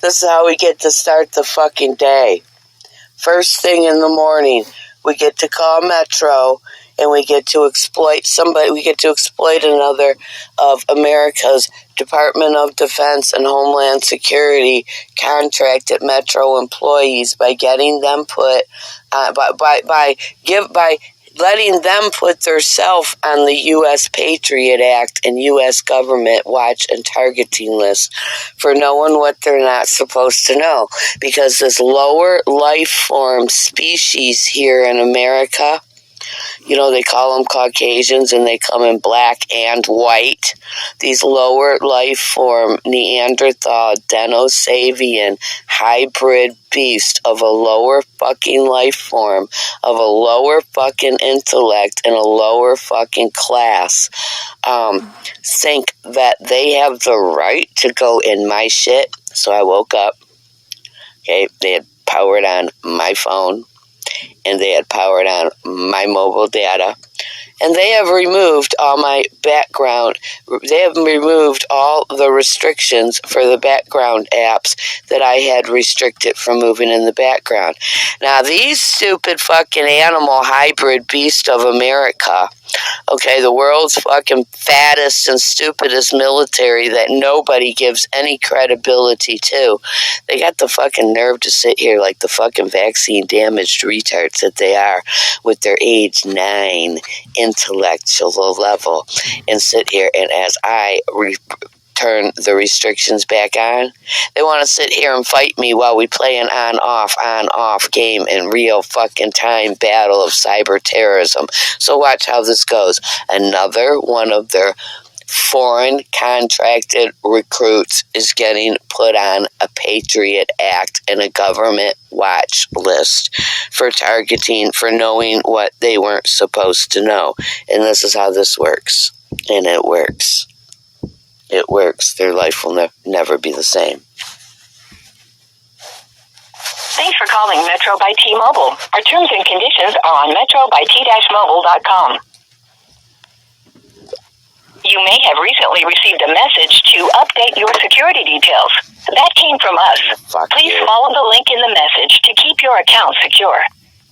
This is how we get to start the fucking day. First thing in the morning, we get to call Metro and we get to exploit somebody. We get to exploit another of America's Department of Defense and Homeland Security contracted Metro employees by getting them put by letting them put themselves on the U.S. Patriot Act and U.S. government watch and targeting list for knowing what they're not supposed to know. Because this lower life form species here in America, you know, they call them Caucasians and they come in black and white. These lower life form Neanderthal, Denisovan, hybrid beast of a lower fucking life form, of a lower fucking intellect and a lower fucking class, think that they have the right to go in my shit. So I woke up, okay, they had powered on my phone, and they had powered on my mobile data, and they have removed all my background. They have removed all the restrictions for the background apps that I had restricted from moving in the background. Now, these stupid fucking animal hybrid beast of America, okay, the world's fucking fattest and stupidest military that nobody gives any credibility to. They got the fucking nerve to sit here like the fucking vaccine damaged retards that they are with their age 9 intellectual level and sit here and as I turn the restrictions back on, they want to sit here and fight me while we play an on-off game in real fucking time battle of cyber terrorism. So watch how this goes. Another one of their foreign contracted recruits is getting put on a Patriot Act and a government watch list for targeting, for knowing what they weren't supposed to know. And this is how this works. And it works. It works. Their life will never be the same. Thanks for calling Metro by T-Mobile. Our terms and conditions are on metrobyt-mobile.com. You may have recently received a message to update your security details. That came from us. Please follow the link in the message to keep your account secure.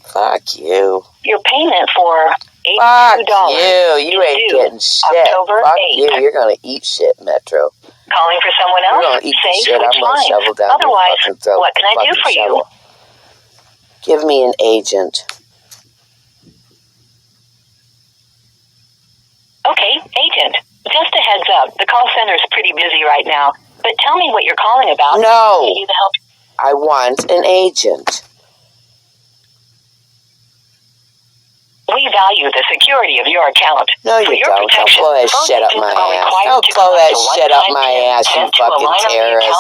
Fuck you. Your payment for $82 Fuck you. You ain't getting shit. October Fuck 8th. you. You're gonna eat shit, Metro. Calling for someone else? You're gonna eat the Say shit. I'm switch gonna lines. shovel down Otherwise, your fucking throat. what can I do for you? Give me an agent. Okay, agent. Just a heads up, the call center's pretty busy right now. But tell me what you're calling about. No. Give you the help. I want an agent. We value the security of your account. No, you don't. Don't blow that shit up my ass. Don't blow that shit up my ass, you fucking terrorist.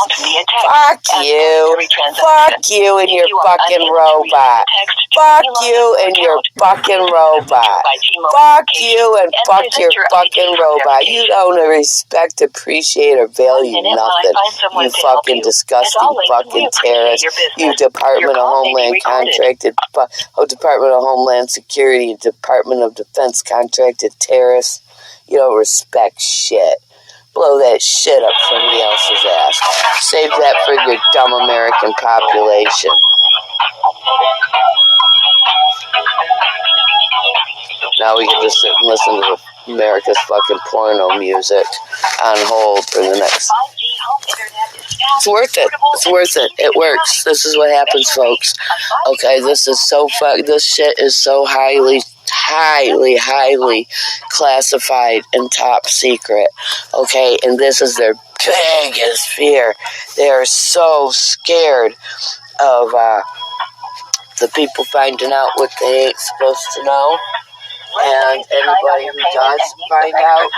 Fuck you. Fuck you and your fucking robot. Fuck you and your fucking robot. Fuck you and fuck your fucking robot. You don't respect, appreciate, or value nothing. You fucking disgusting fucking terrorist. You Department of Homeland contracted, Department of Homeland Security, Department of Defense contracted terrorists. You don't respect shit. Blow that shit up somebody else's ass. Save that for your dumb American population. Now we get to sit and listen to America's fucking porno music on hold for the next. It's worth it. It's worth it. It works. This is what happens, folks. Okay, this shit is so highly classified and top secret. Okay, and this is their biggest fear. They are so scared of the people finding out what they ain't supposed to know. And anybody who does find out,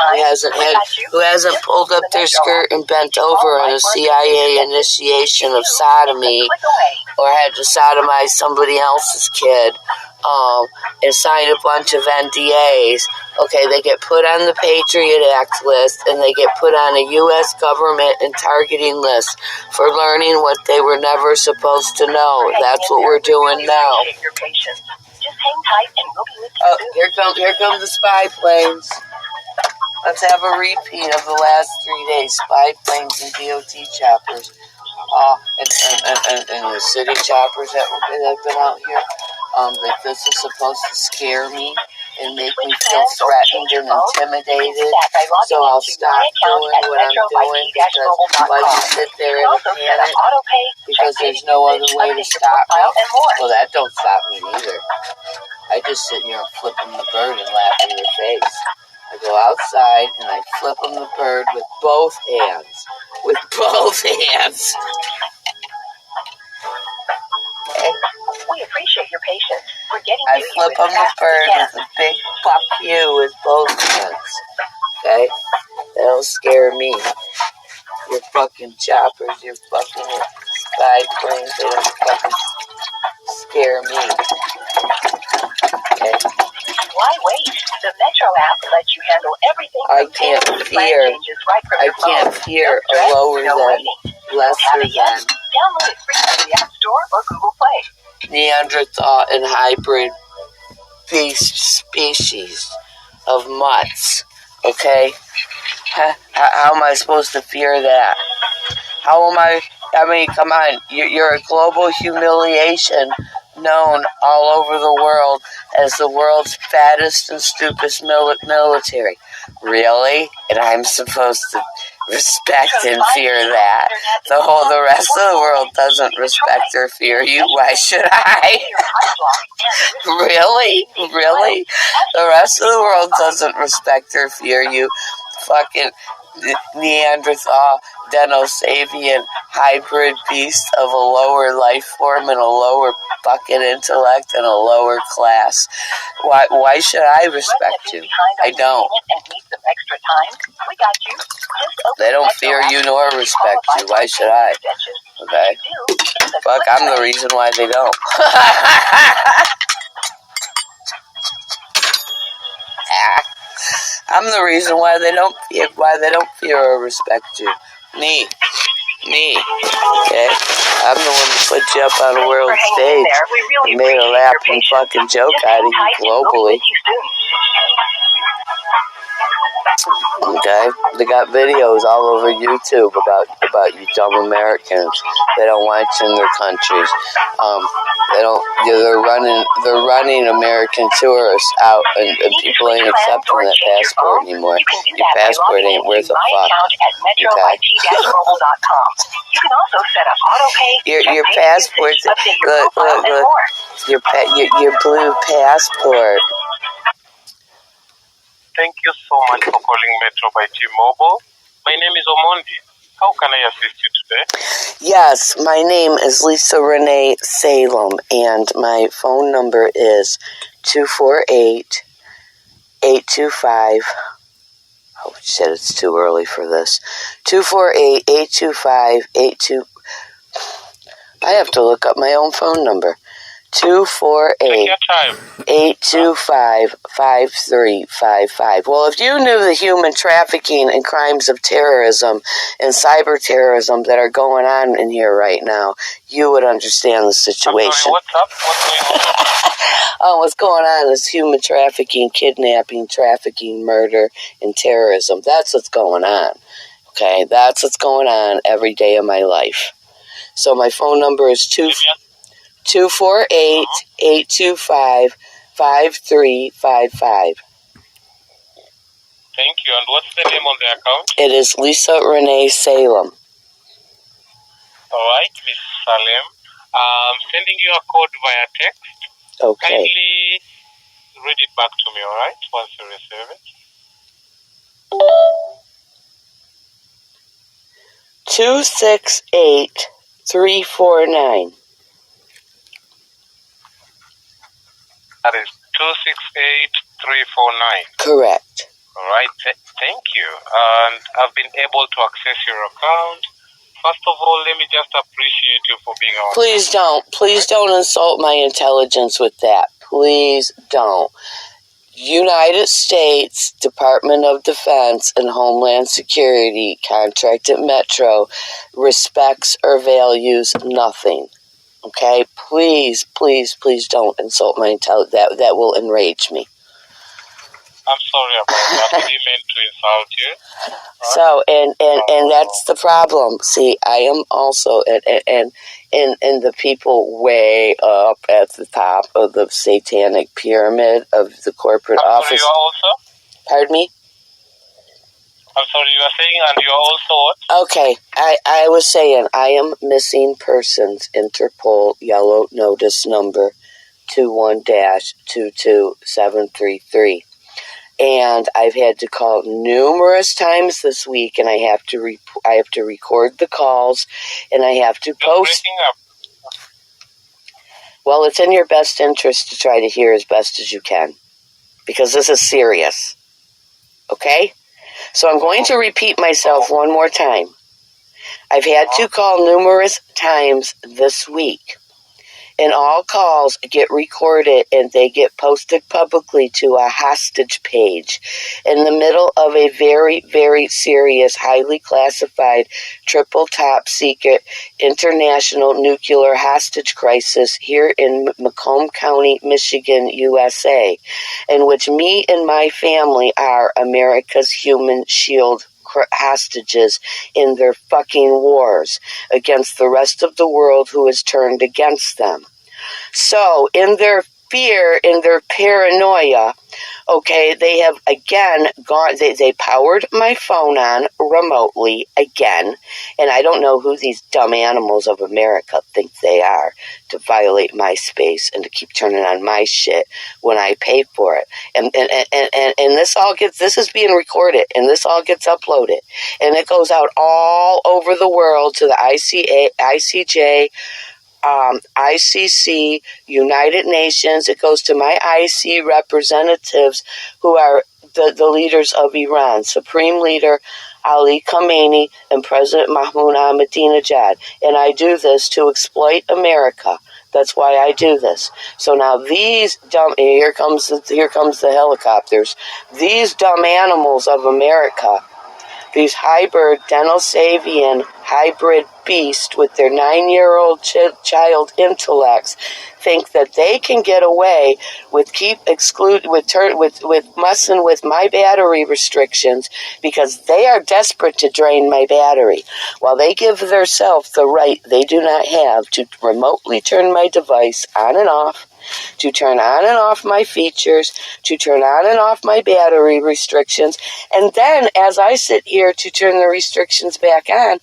who hasn't pulled up their skirt and bent over on a CIA initiation of sodomy, or had to sodomize somebody else's kid, and signed a bunch of NDAs, okay, they get put on the Patriot Act list, and they get put on a U.S. government and targeting list for learning what they were never supposed to know. That's what we're doing now. Oh, here come the spy planes. Let's have a repeat of the last 3 days. Spy planes and DOT choppers. And the city choppers that have been out here, that this is supposed to scare me and make me feel threatened and intimidated. So I'll stop doing what I'm doing because while you sit there in a panic because there's no other way to stop me. Well, that don't stop me neither. I just sit here and flip them the bird and laugh in your face. I go outside and I flip them the bird with both hands. With both hands. Okay. We appreciate your patience. We're getting I flip them the bird with a big fuck you with both hands. Okay? That'll scare me. Your fucking choppers, your fucking spy planes, they don't fucking scare me. Okay? Why wait? The Metro app lets you handle everything. I can't fear a lower than, lesser than. Download it free from the App Store or Google Play. Neanderthal and hybrid beast species of mutts. Okay? How am I supposed to fear that? How am I mean, come on. You're a global humiliation known all over the world as the world's fattest and stupidest military. Really? And I'm supposed to respect and fear that. The rest of the world doesn't respect or fear you. Why should I? Really? Really? The rest of the world doesn't respect or fear you. Fucking Neanderthal, Denisovian, hybrid beast of a lower life form and a lower fucking intellect and a lower class. Why should I respect you? I don't. They don't fear you nor respect you. Why should I? Okay? Fuck, I'm the reason why they don't. I'm the reason why they don't fear or respect you. Me. Okay? I'm the one that put you up on a world stage and made a laughing fucking joke out of you globally. Okay? They got videos all over YouTube about you dumb Americans. They don't want you in their countries. They're running American tourists out, and people ain't accepting that passport anymore. Your passport ain't worth a fuck. Okay? Your passport. Look. Your blue passport. Thank you so much for calling Metro by T-Mobile. My name is Omondi. How can I assist you today? Yes, my name is Lisa Renee Salem, and my phone number is 248-825. Oh shit, it's too early for this. 248-825-82. I have to look up my own phone number. 248-825-5355. Well, if you knew the human trafficking and crimes of terrorism and cyber terrorism that are going on in here right now, you would understand the situation. Sorry, what's up? What's going on is human trafficking, kidnapping, trafficking, murder, and terrorism. That's what's going on. Okay, that's what's going on every day of my life. So my phone number is 248-825-5355. Thank you. And what's the name on the account? It is Lisa Renee Salem. All right, Miss Salem. I'm sending you a code via text. Okay. Kindly read it back to me, all right, once you receive it. 268349. That is 268349. Correct. All right, thank you. And I've been able to access your account. First of all, let me just appreciate you for being our... Please don't insult my intelligence with that. Please don't. United States Department of Defense and Homeland Security contract at Metro respects or values nothing. Okay? Please don't insult my intelligence. That will enrage me. I'm sorry about that. I didn't mean to insult you. So, and that's the problem. See, I am also, and the people way up at the top of the satanic pyramid of the corporate office. Sorry, you are also? Pardon me? I'm sorry, you are saying, and you are also what? Okay, I was saying, I am missing persons, Interpol yellow notice number 21-22733. And I've had to call numerous times this week, and I have to record the calls, and I have to post. Breaking up. Well, it's in your best interest to try to hear as best as you can, because this is serious. Okay? So I'm going to repeat myself one more time. I've had to call numerous times this week. And all calls get recorded and they get posted publicly to a hostage page in the middle of a very, very serious, highly classified, triple top secret international nuclear hostage crisis here in Macomb County, Michigan, USA, in which me and my family are America's human shield hostages in their fucking wars against the rest of the world who has turned against them. So, in their fear, in their paranoia, okay, they have again gone, they powered my phone on remotely again, and I don't know who these dumb animals of America think they are to violate my space and to keep turning on my shit when I pay for it. And this is being recorded, and this all gets uploaded, and it goes out all over the world to the ICJ, ICC, United Nations. It goes to my IC representatives who are the leaders of Iran, Supreme Leader Ali Khamenei and President Mahmoud Ahmadinejad. And I do this to exploit America. That's why I do this. So now these dumb, here comes the helicopters. These dumb animals of America, these hybrid Denisovian hybrid beasts with their 9-year-old child intellects, think that they can get away with messing with my battery restrictions because they are desperate to drain my battery, while they give themselves the right they do not have to remotely turn my device on and off, to turn on and off my features, to turn on and off my battery restrictions, and then as I sit here to turn the restrictions back on,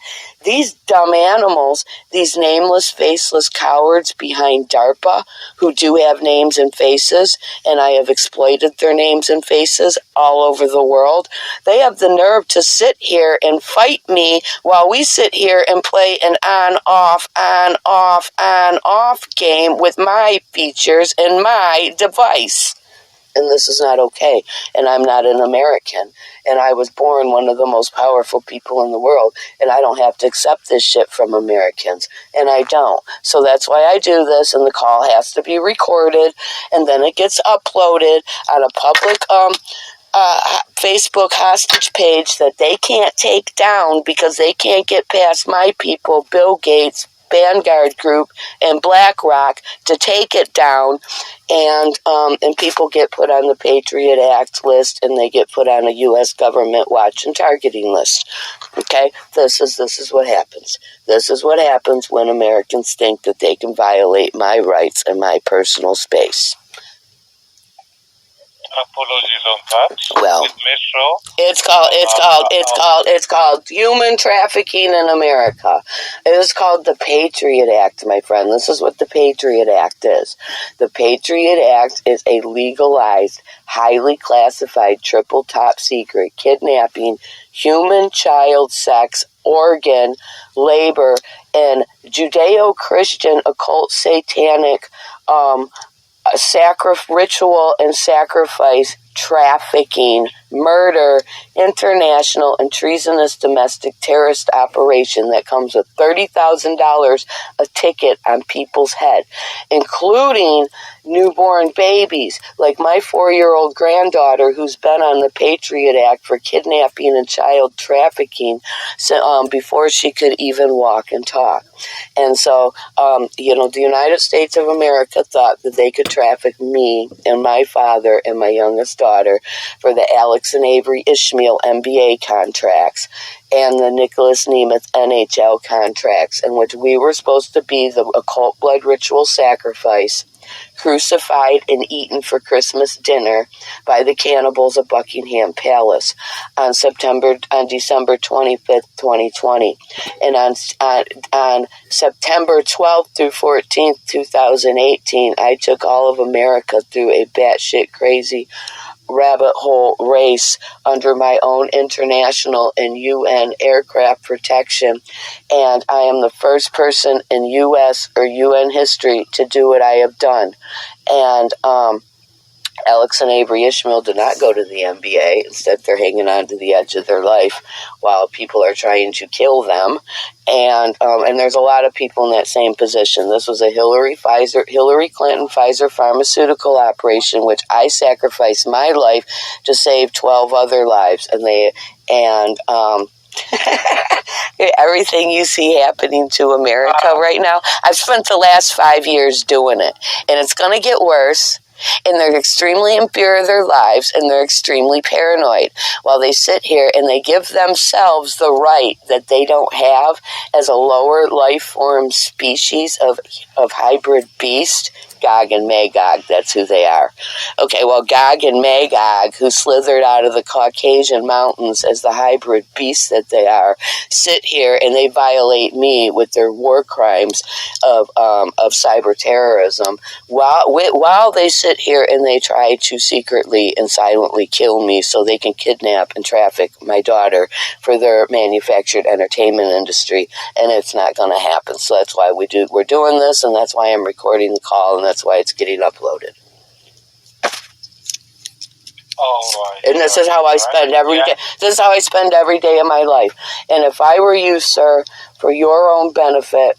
these dumb animals, these nameless, faceless cowards behind DARPA, who do have names and faces, and I have exploited their names and faces all over the world, they have the nerve to sit here and fight me while we sit here and play an on-off game with my features and my device. And this is not okay. And I'm not an American. And I was born one of the most powerful people in the world. And I don't have to accept this shit from Americans. And I don't. So that's why I do this. And the call has to be recorded. And then it gets uploaded on a public Facebook hostage page that they can't take down because they can't get past my people, Bill Gates, Vanguard Group, and BlackRock to take it down, and people get put on the Patriot Act list, and they get put on a U.S. government watch and targeting list. Okay, this is what happens. This is what happens when Americans think that they can violate my rights and my personal space. Apologies on that. Well, it's called human trafficking in America. It is called the Patriot Act, my friend. This is what the Patriot Act is. The Patriot Act is a legalized, highly classified, triple top secret kidnapping, human child sex, organ, labor, and Judeo-Christian occult satanic ritual and sacrifice, trafficking, murder, international and treasonous domestic terrorist operation that comes with $30,000 a ticket on people's head, including newborn babies, like my 4-year-old granddaughter who's been on the Patriot Act for kidnapping and child trafficking before she could even walk and talk. And so, the United States of America thought that they could traffic me and my father and my youngest daughter for the Alex and Avery Ishmael NBA contracts and the Nicholas Nemeth NHL contracts, in which we were supposed to be the occult blood ritual sacrifice, crucified and eaten for Christmas dinner by the cannibals of Buckingham Palace on December 25th, 2020. And on September 12th through 14th, 2018, I took all of America through a batshit crazy rabbit hole race under my own international and UN aircraft protection, and I am the first person in U.S. or UN history to do what I have done. And Alex and Avery Ishmael did not go to the NBA. Instead, they're hanging on to the edge of their life while people are trying to kill them. And there's a lot of people in that same position. This was a Hillary Clinton Pfizer pharmaceutical operation, which I sacrificed my life to save 12 other lives. Everything you see happening to America right now, I've spent the last 5 years doing it, and it's going to get worse. And they're extremely impure of their lives, and they're extremely paranoid while they sit here and they give themselves the right that they don't have as a lower life form species of hybrid beast. Gog and Magog, that's who they are. Okay, well, Gog and Magog, who slithered out of the Caucasian mountains as the hybrid beasts that they are, sit here and they violate me with their war crimes of cyber terrorism while they sit here and they try to secretly and silently kill me so they can kidnap and traffic my daughter for their manufactured entertainment industry, and it's not going to happen. So that's why we're doing this, and that's why I'm recording the call, and that's why it's getting uploaded. And this is how I spend every day. This is how I spend every day of my life. And if I were you, sir, for your own benefit,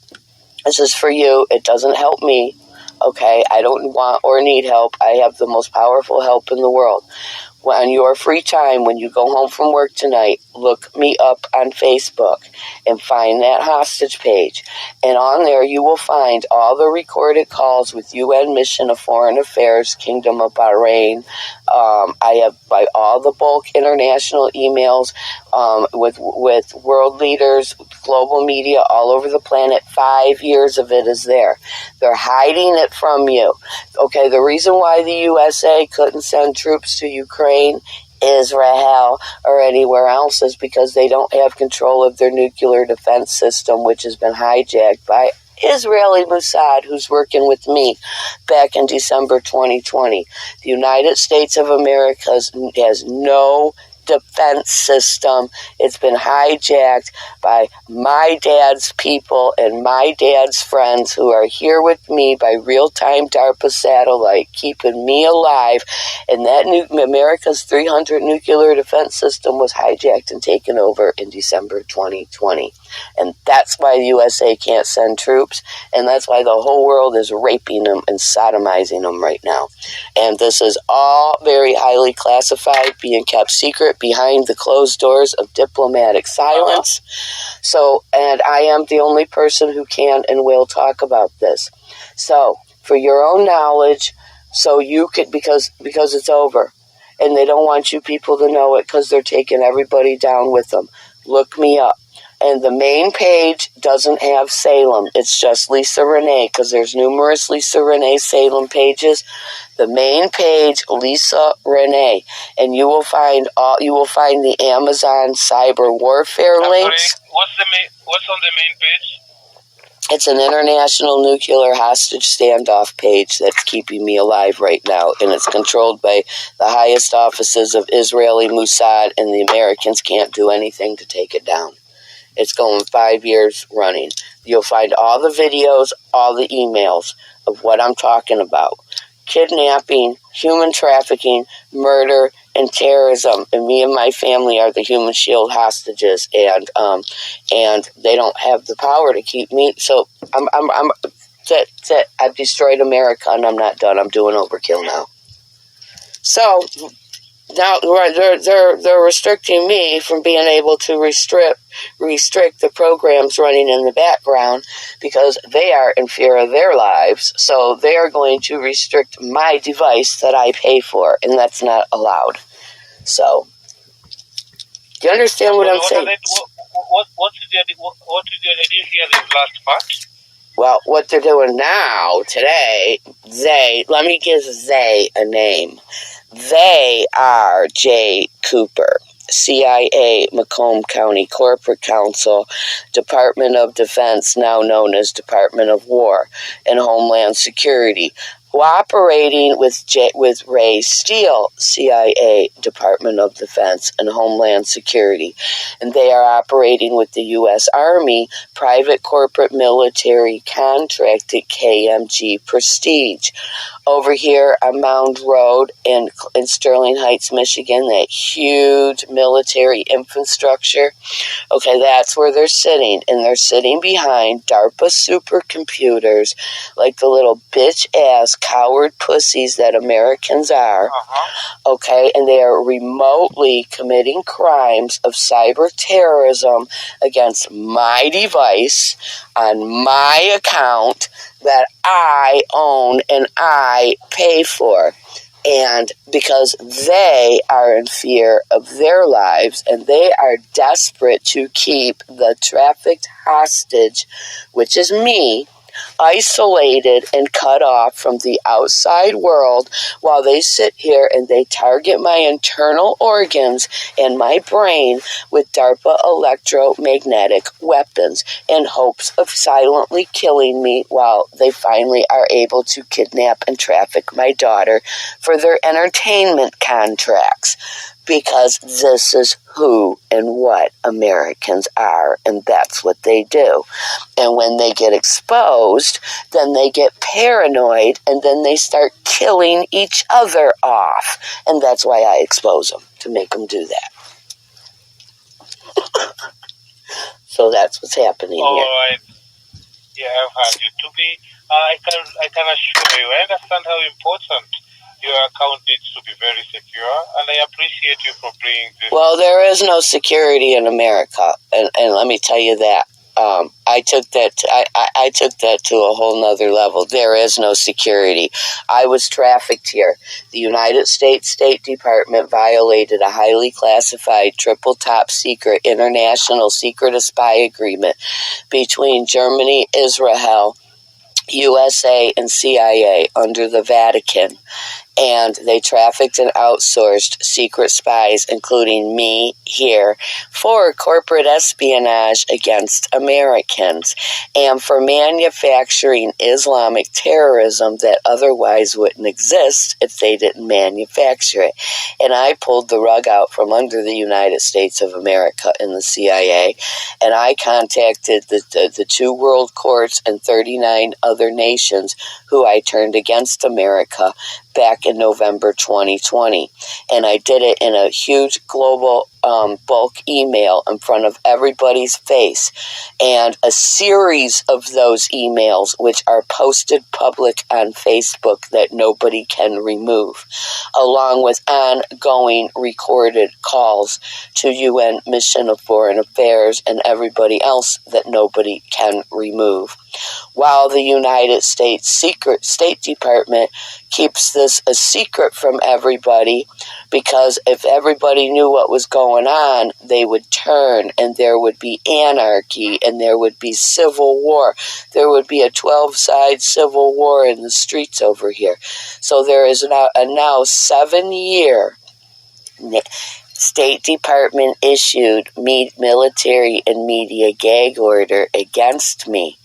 this is for you. It doesn't help me. Okay, I don't want or need help. I have the most powerful help in the world. On your free time, when you go home from work tonight, look me up on Facebook and find that hostage page. And on there, you will find all the recorded calls with UN Mission of Foreign Affairs, Kingdom of Bahrain. I have all the bulk international emails with world leaders, global media all over the planet. 5 years of it is there. They're hiding it from you. Okay, the reason why the USA couldn't send troops to Ukraine, Israel, or anywhere else is because they don't have control of their nuclear defense system, which has been hijacked by Israeli Mossad, who's working with me back in December 2020. The United States of America has no defense system. It's been hijacked by my dad's people and my dad's friends who are here with me by real-time DARPA satellite, keeping me alive. And that America's 300 nuclear defense system was hijacked and taken over in December 2020. And that's why the USA can't send troops, and that's why the whole world is raping them and sodomizing them right now. And this is all very highly classified, being kept secret behind the closed doors of diplomatic silence. So, and I am the only person who can and will talk about this. So, for your own knowledge, so you could, because it's over, and they don't want you people to know it because they're taking everybody down with them. Look me up. And the main page doesn't have Salem. It's just Lisa Renee, because there's numerous Lisa Renee Salem pages. The main page, Lisa Renee, and you will find the Amazon cyber warfare links. What's on the main page? It's an international nuclear hostage standoff page that's keeping me alive right now, and it's controlled by the highest offices of Israeli Mossad, and the Americans can't do anything to take it down. It's going 5 years running. You'll find all the videos, all the emails of what I'm talking about. Kidnapping, human trafficking, murder, and terrorism. And me and my family are the human shield hostages, and they don't have the power to keep me. So that's it. I've destroyed America, and I'm not done. I'm doing overkill now. So now they're restricting me from being able to restrict the programs running in the background because they are in fear of their lives. So they are going to restrict my device that I pay for, and that's not allowed. So, do you understand what I'm saying? What did you hear this last part? Well, what they're doing now, today, let me give they a name. They are Jay Cooper, CIA, Macomb County Corporate Counsel, Department of Defense, now known as Department of War, and Homeland Security, cooperating with Ray Steele, CIA, Department of Defense, and Homeland Security. And they are operating with the U.S. Army, private corporate military contracted KMG Prestige. Over here on Mound Road in Sterling Heights, Michigan, that huge military infrastructure. Okay, that's where they're sitting, and they're sitting behind DARPA supercomputers, like the little bitch-ass coward pussies that Americans are. Okay, and they are remotely committing crimes of cyber terrorism against my device on my account that I own and I pay for. And because they are in fear of their lives and they are desperate to keep the trafficked hostage, which is me, isolated and cut off from the outside world, while they sit here and they target my internal organs and my brain with DARPA electromagnetic weapons in hopes of silently killing me, while they finally are able to kidnap and traffic my daughter for their entertainment contracts. Because this is who and what Americans are, and that's what they do. And when they get exposed, then they get paranoid, and then they start killing each other off. And that's why I expose them, to make them do that. So that's what's happening here. All right. Yeah, I've heard you. I can assure you, I understand how important your account needs to be very secure, and I appreciate you for bringing this. Well, there is no security in America, and let me tell you that. I took that to a whole nother level. There is no security. I was trafficked here. The United States State Department violated a highly classified triple top secret international secret spy agreement between Germany, Israel, USA, and CIA under the Vatican. And they trafficked and outsourced secret spies, including me here, for corporate espionage against Americans and for manufacturing Islamic terrorism that otherwise wouldn't exist if they didn't manufacture it. And I pulled the rug out from under the United States of America and the CIA, and I contacted the two world courts and 39 other nations who I turned against America back in November 2020. And I did it in a huge global bulk email in front of everybody's face. And a series of those emails, which are posted public on Facebook that nobody can remove, along with ongoing recorded calls to UN Mission of Foreign Affairs and everybody else that nobody can remove. While the United States State Department keeps this a secret from everybody, because if everybody knew what was going on, they would turn and there would be anarchy and there would be civil war. There would be a 12-side civil war in the streets over here. So there is now a 7-year State Department issued military and media gag order against me,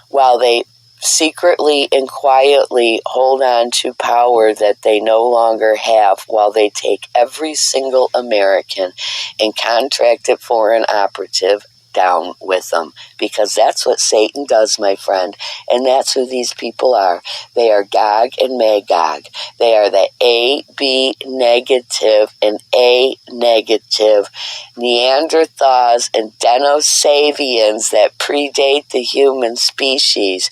while they secretly and quietly hold on to power that they no longer have, while they take every single American and contracted foreign operative down with them, because that's what Satan does, my friend, and that's who these people are. They are Gog and Magog. They are the AB negative and A negative Neanderthals and Denisovians that predate the human species.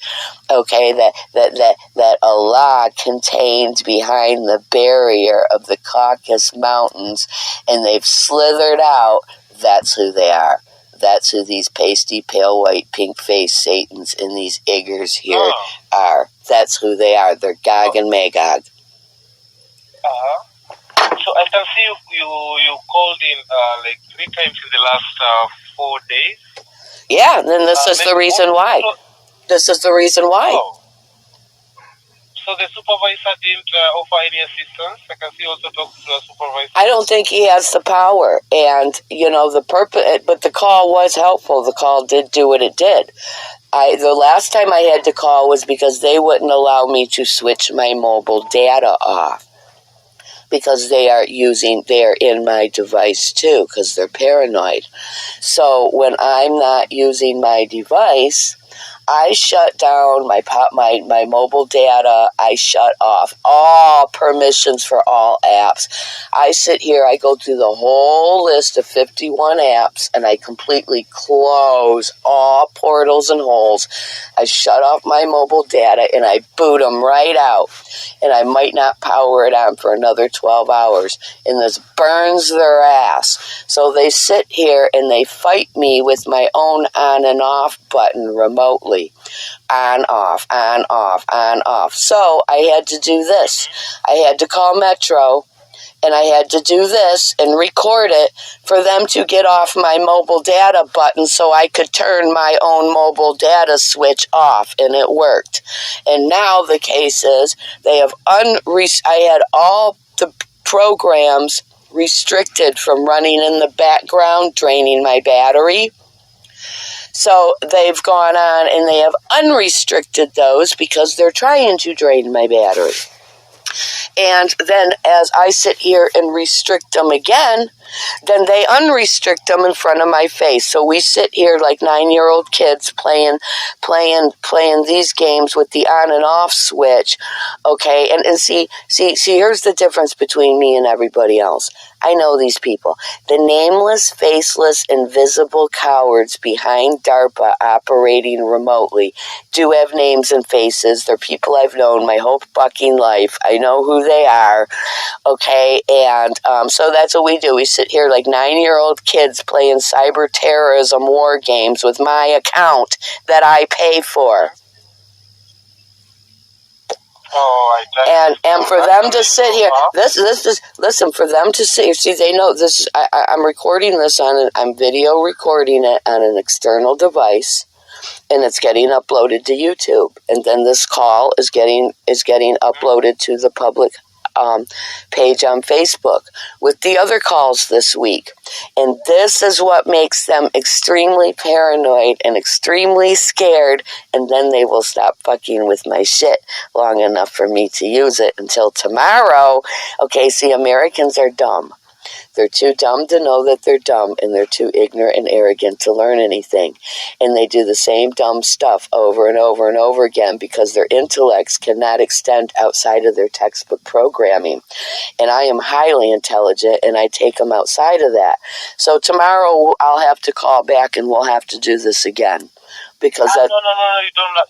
Okay, that Allah contained behind the barrier of the Caucasus Mountains, and they've slithered out. That's who they are. That's who these pasty, pale white, pink-faced Satans and these Iggers here are. That's who they are. They're Gog and Magog. So I can see you called in like 3 times in the last 4 days. Yeah, then this is the reason why. This is the reason why. Oh. So the supervisor didn't offer any assistance? I can see you also talk to the supervisor. I don't think he has the power. And, the purpose, but the call was helpful. The call did do what it did. The last time I had to call was because they wouldn't allow me to switch my mobile data off. Because they are in my device too, because they're paranoid. So when I'm not using my device, I shut down my mobile data. I shut off all permissions for all apps. I sit here, I go through the whole list of 51 apps, and I completely close all portals and holes. I shut off my mobile data, and I boot them right out. And I might not power it on for another 12 hours. And this burns their ass. So they sit here and they fight me with my own on and off button remotely. On, off, on, off, on, off. So I had to do this. I had to call Metro, and I had to do this and record it for them to get off my mobile data button so I could turn my own mobile data switch off, and it worked. And now the case is they have I had all the programs restricted from running in the background, draining my battery. So they've gone on and they have unrestricted those because they're trying to drain my battery. And then as I sit here and restrict them again, then they unrestrict them in front of my face. So we sit here like 9-year-old kids playing these games with the on and off switch. Okay, and see, here's the difference between me and everybody else. I know these people. The nameless, faceless, invisible cowards behind DARPA operating remotely do have names and faces. They're people I've known my whole fucking life. I know who they are. Okay, and so that's what we do. We sit here like 9-year-old kids playing cyber terrorism war games with my account that I pay for. And for them to sit here, this is listen, for them to sit here, see, they know this. I'm recording this I'm video recording it on an external device, and it's getting uploaded to YouTube, and then this call is getting uploaded to the public page on Facebook with the other calls this week. And this is what makes them extremely paranoid and extremely scared, and then they will stop fucking with my shit long enough for me to use it until tomorrow. Okay, see, Americans are dumb. They're too dumb to know that they're dumb, and they're too ignorant and arrogant to learn anything. And they do the same dumb stuff over and over and over again because their intellects cannot extend outside of their textbook programming. And I am highly intelligent, and I take them outside of that. So tomorrow I'll have to call back, and we'll have to do this again. Because No, you don't.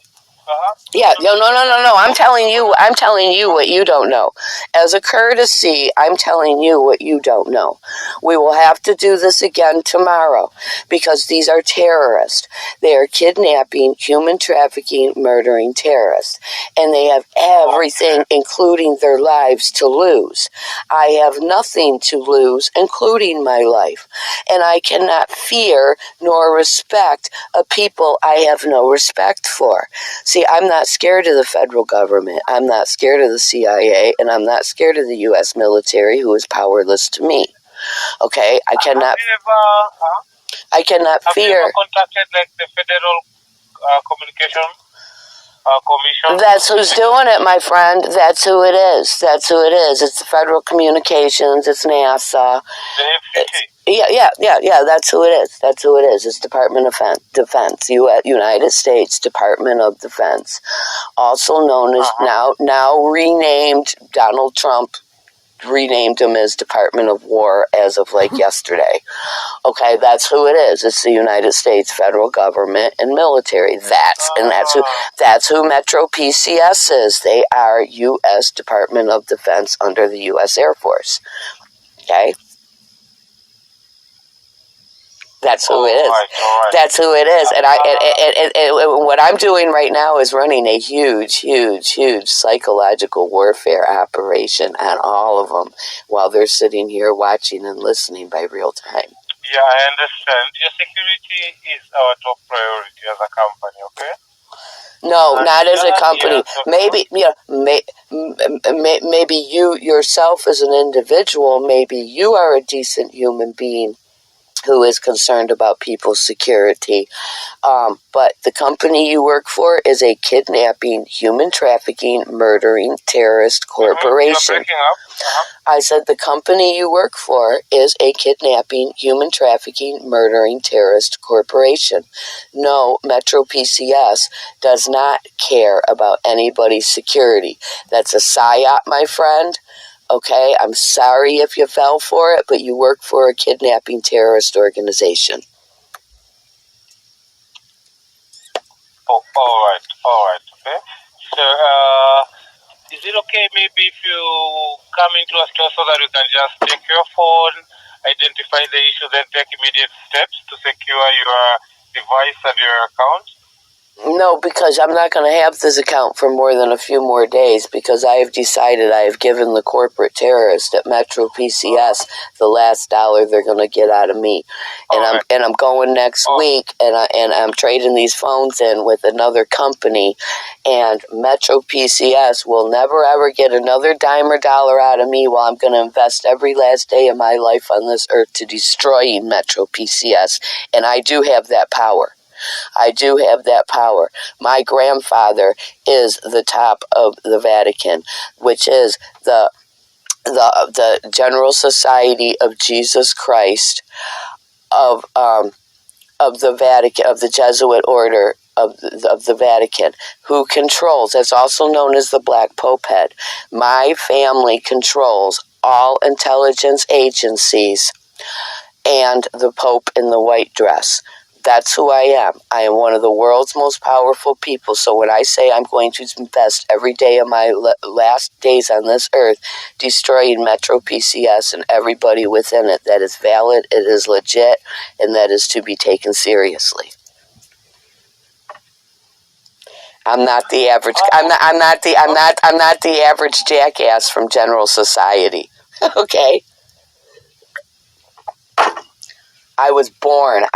Yeah, no. I'm telling you what you don't know. As a courtesy, I'm telling you what you don't know. We will have to do this again tomorrow because these are terrorists. They are kidnapping, human trafficking, murdering terrorists. And they have everything, including their lives, to lose. I have nothing to lose, including my life. And I cannot fear nor respect a people I have no respect for. See, I'm not scared of the federal government. I'm not scared of the CIA, and I'm not scared of the U.S. military, who is powerless to me. Okay, I cannot fear. Have you ever contacted like the Federal Communication Commission? That's who's doing it, my friend. That's who it is. It's the Federal Communications. It's NASA. The FCC. Yeah. That's who it is. That's who it is. It's Department of Defense, United States Department of Defense, also known as now renamed. Donald Trump renamed them as Department of War as of like yesterday. Okay, that's who it is. It's the United States federal government and military. That's who Metro PCS is. They are U.S. Department of Defense under the U.S. Air Force. Okay. That's who it is. Right. That's who it is. And what I'm doing right now is running a huge psychological warfare operation on all of them while they're sitting here watching and listening by real time. Yeah, I understand. Your security is our top priority as a company, okay? No, not as a company. Maybe you yourself as an individual, maybe you are a decent human being who is concerned about people's security. But the company you work for is a kidnapping, human trafficking, murdering, terrorist corporation. You're breaking up. I said the company you work for is a kidnapping, human trafficking, murdering, terrorist corporation. No, Metro PCS does not care about anybody's security. That's a psyop, my friend. Okay, I'm sorry if you fell for it, but you work for a kidnapping terrorist organization. Oh, all right, okay. So, is it okay maybe if you come into a store so that you can just take your phone, identify the issue, then take immediate steps to secure your device and your account? No, because I'm not going to have this account for more than a few more days because I have decided I have given the corporate terrorist at Metro PCS the last dollar they're going to get out of me. And I'm going next week and I'm trading these phones in with another company, and Metro PCS will never ever get another dime or dollar out of me while I'm going to invest every last day of my life on this earth to destroying Metro PCS. And I do have that power. I do have that power. My grandfather is the top of the Vatican, which is the General Society of Jesus Christ of the Vatican, of the Jesuit order of the Vatican, who controls. That's also known as the Black Pope Head. My family controls all intelligence agencies and the Pope in the white dress. That's who I am. I am one of the world's most powerful people. So when I say I'm going to invest every day of my last days on this earth destroying Metro PCS and everybody within it, that is valid, it is legit, and that is to be taken seriously. I'm not the average. I'm not the average jackass from General Society. Okay. I was born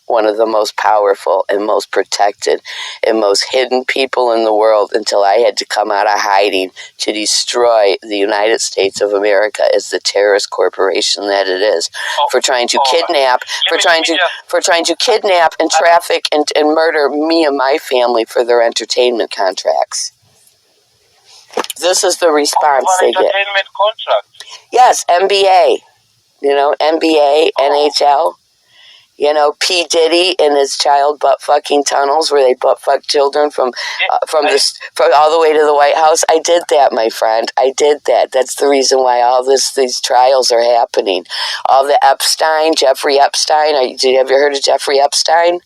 one of the most powerful and most protected and most hidden people in the world until I had to come out of hiding to destroy the United States of America as the terrorist corporation that it is, for trying to kidnap and traffic and murder me and my family for their entertainment contracts. This is the response they get. Entertainment contract? Yes, NBA. NBA, NHL, P. Diddy and his child butt fucking tunnels where they butt fuck children from all the way to the White House. I did that, my friend. I did that. That's the reason why all these trials are happening. All the Jeffrey Epstein. Have you heard of Jeffrey Epstein?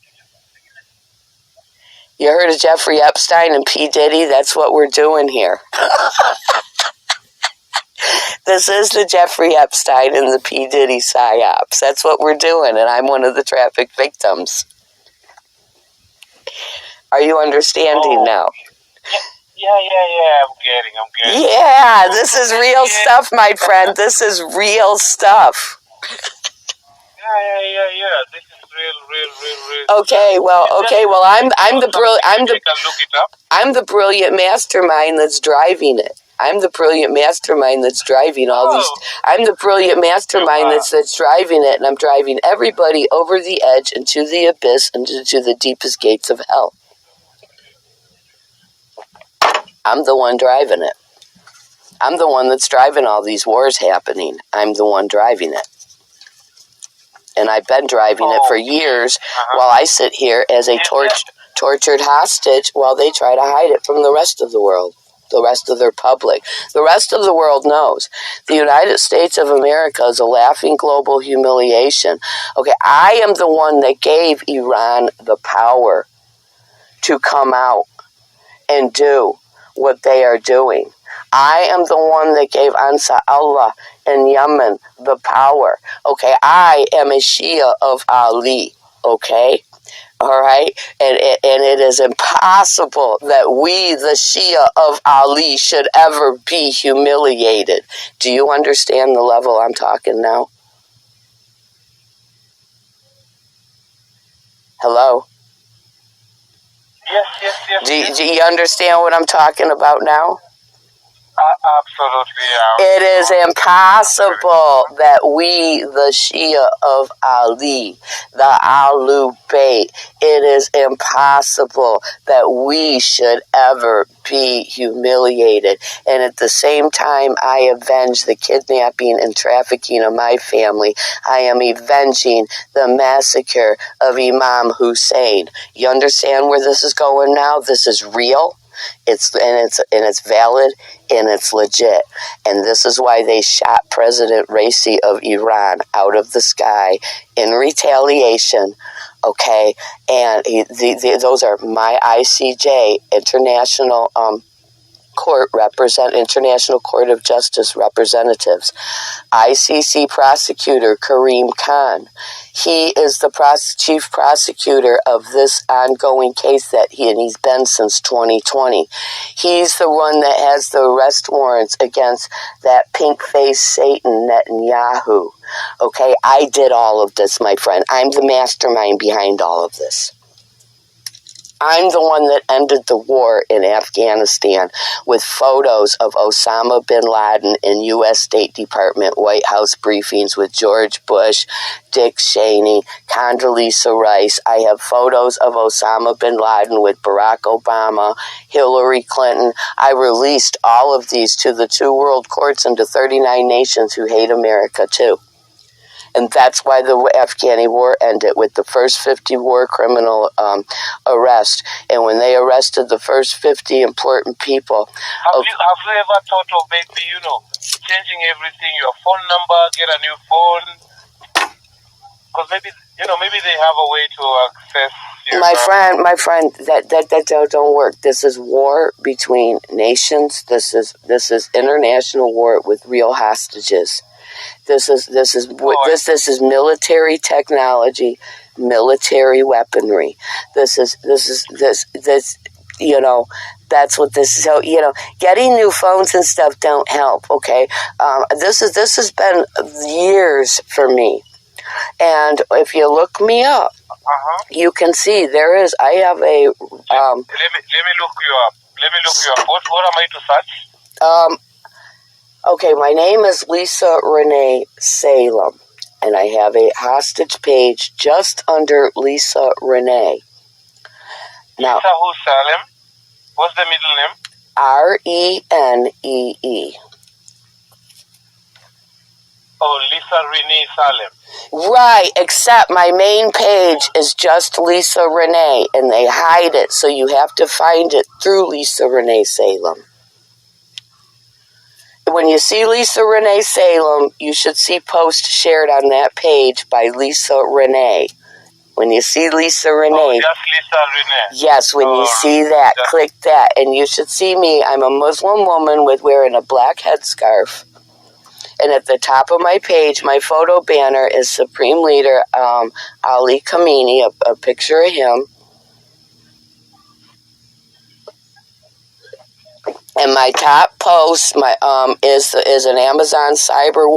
You heard of Jeffrey Epstein and P. Diddy? That's what we're doing here. This is the Jeffrey Epstein and the P. Diddy psyops. That's what we're doing, and I'm one of the traffic victims. Are you understanding now? Yeah, I'm getting. Yeah, this is real stuff, my friend. This is real stuff. Yeah. This is real. Okay, well, I'm the brilliant mastermind that's driving it. I'm the brilliant mastermind that's driving all these. I'm the brilliant mastermind that's driving it, and I'm driving everybody over the edge into the abyss and to the deepest gates of hell. I'm the one driving it. I'm the one that's driving all these wars happening. I'm the one driving it. And I've been driving it for years while I sit here as a tortured hostage while they try to hide it from the rest of the world, the rest of their public. The rest of the world knows. The United States of America is a laughing global humiliation. Okay, I am the one that gave Iran the power to come out and do what they are doing. I am the one that gave Ansar Allah in Yemen the power. Okay, I am a Shia of Ali. Okay, all right, and it is impossible that we, the Shia of Ali, should ever be humiliated. Do you understand the level I'm talking now? Hello? Yes. Do you understand what I'm talking about now? Absolutely, yeah. It is impossible that we, the Shia of Ali, the Ahlul Bayt, it is impossible that we should ever be humiliated. And at the same time, I avenge the kidnapping and trafficking of my family. I am avenging the massacre of Imam Hussein. You understand where this is going now? This is real. It's valid and it's legit, and this is why they shot President Raisi of Iran out of the sky in retaliation. Okay, and those are my ICJ International International Court of Justice representatives. ICC prosecutor Karim Khan. He is the chief prosecutor of this ongoing case he's been since 2020. He's the one that has the arrest warrants against that pink-faced Satan Netanyahu. Okay, I did all of this, my friend. I'm the mastermind behind all of this. I'm the one that ended the war in Afghanistan with photos of Osama bin Laden in U.S. State Department White House briefings with George Bush, Dick Cheney, Condoleezza Rice. I have photos of Osama bin Laden with Barack Obama, Hillary Clinton. I released all of these to the 2 world courts and to 39 nations who hate America too. And that's why the Afghani war ended with the first 50 war criminal arrests. And when they arrested the first 50 important people... Have you ever thought of maybe, changing everything, your phone number, get a new phone? Because maybe they have a way to access your... My friend, that don't work. This is war between nations. This is international war with real hostages. This is military technology, military weaponry. This that's what this is. So, getting new phones and stuff don't help, okay? This has been years for me. And if you look me up, you can see I have a... Let me look you up. What am I to search? Okay, my name is Lisa Renee Salem, and I have a hostage page just under Lisa Renee. Now, Lisa who, Salem? What's the middle name? Renee. Oh, Lisa Renee Salem. Right, except my main page is just Lisa Renee, and they hide it, so you have to find it through Lisa Renee Salem. When you see Lisa Renee Salem, you should see post shared on that page by Lisa Renee. When you see Lisa Renee... Oh, just Lisa Renee. Yes, when you see that, click that. And you should see me. I'm a Muslim woman wearing a black headscarf. And at the top of my page, my photo banner is Supreme Leader Ali Khamenei, a picture of him. And my top post is an Amazon cyber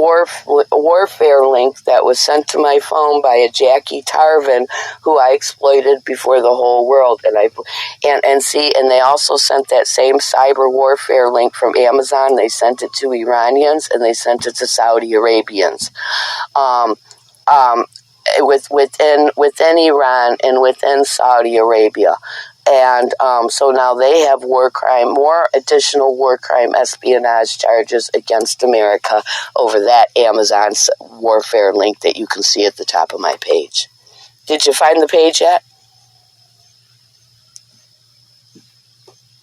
warfare link that was sent to my phone by a Jackie Tarvin, who I exploited before the whole world. And they also sent that same cyber warfare link from Amazon. They sent it to Iranians and they sent it to Saudi Arabians. Within Iran and within Saudi Arabia. And so now they have more additional war crime espionage charges against America over that Amazon warfare link that you can see at the top of my page. Did you find the page yet?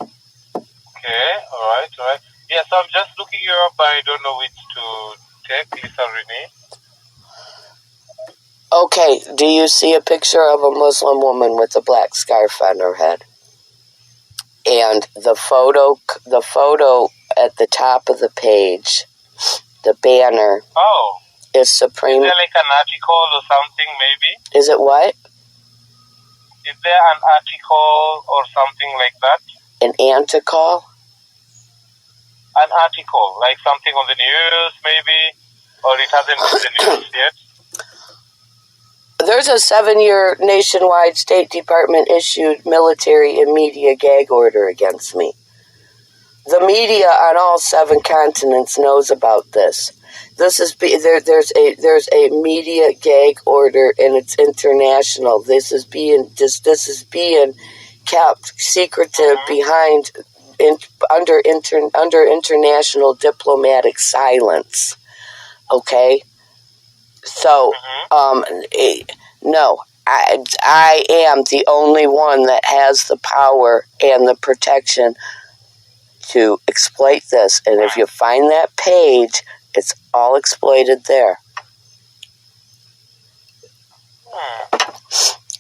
Okay, alright. Yeah, so I'm just looking you up, but I don't know which to take. Lisa Renee. Okay, do you see a picture of a Muslim woman with a black scarf on her head? And the photo at the top of the page, the banner, is Supreme. Is there like an article or something, maybe? Is it what? Is there an article or something like that? An antical? An article, like something on the news, maybe? Or it hasn't been the news yet? There's a 7-year nationwide State Department-issued military and media gag order against me. The media on all 7 continents knows about this. There's a media gag order, and it's international. This is being kept secretive behind under international diplomatic silence. Okay. So, no, I am the only one that has the power and the protection to exploit this. And if you find that page, it's all exploited there.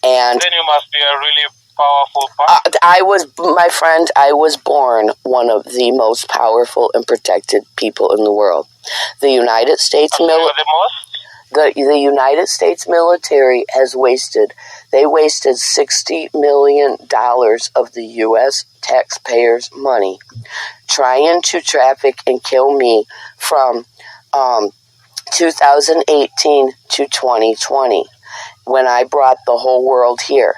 And then you must be a really powerful person. I was born one of the most powerful and protected people in the world. The United States The United States military has wasted $60 million of the U.S. taxpayers' money trying to traffic and kill me from 2018 to 2020 when I brought the whole world here.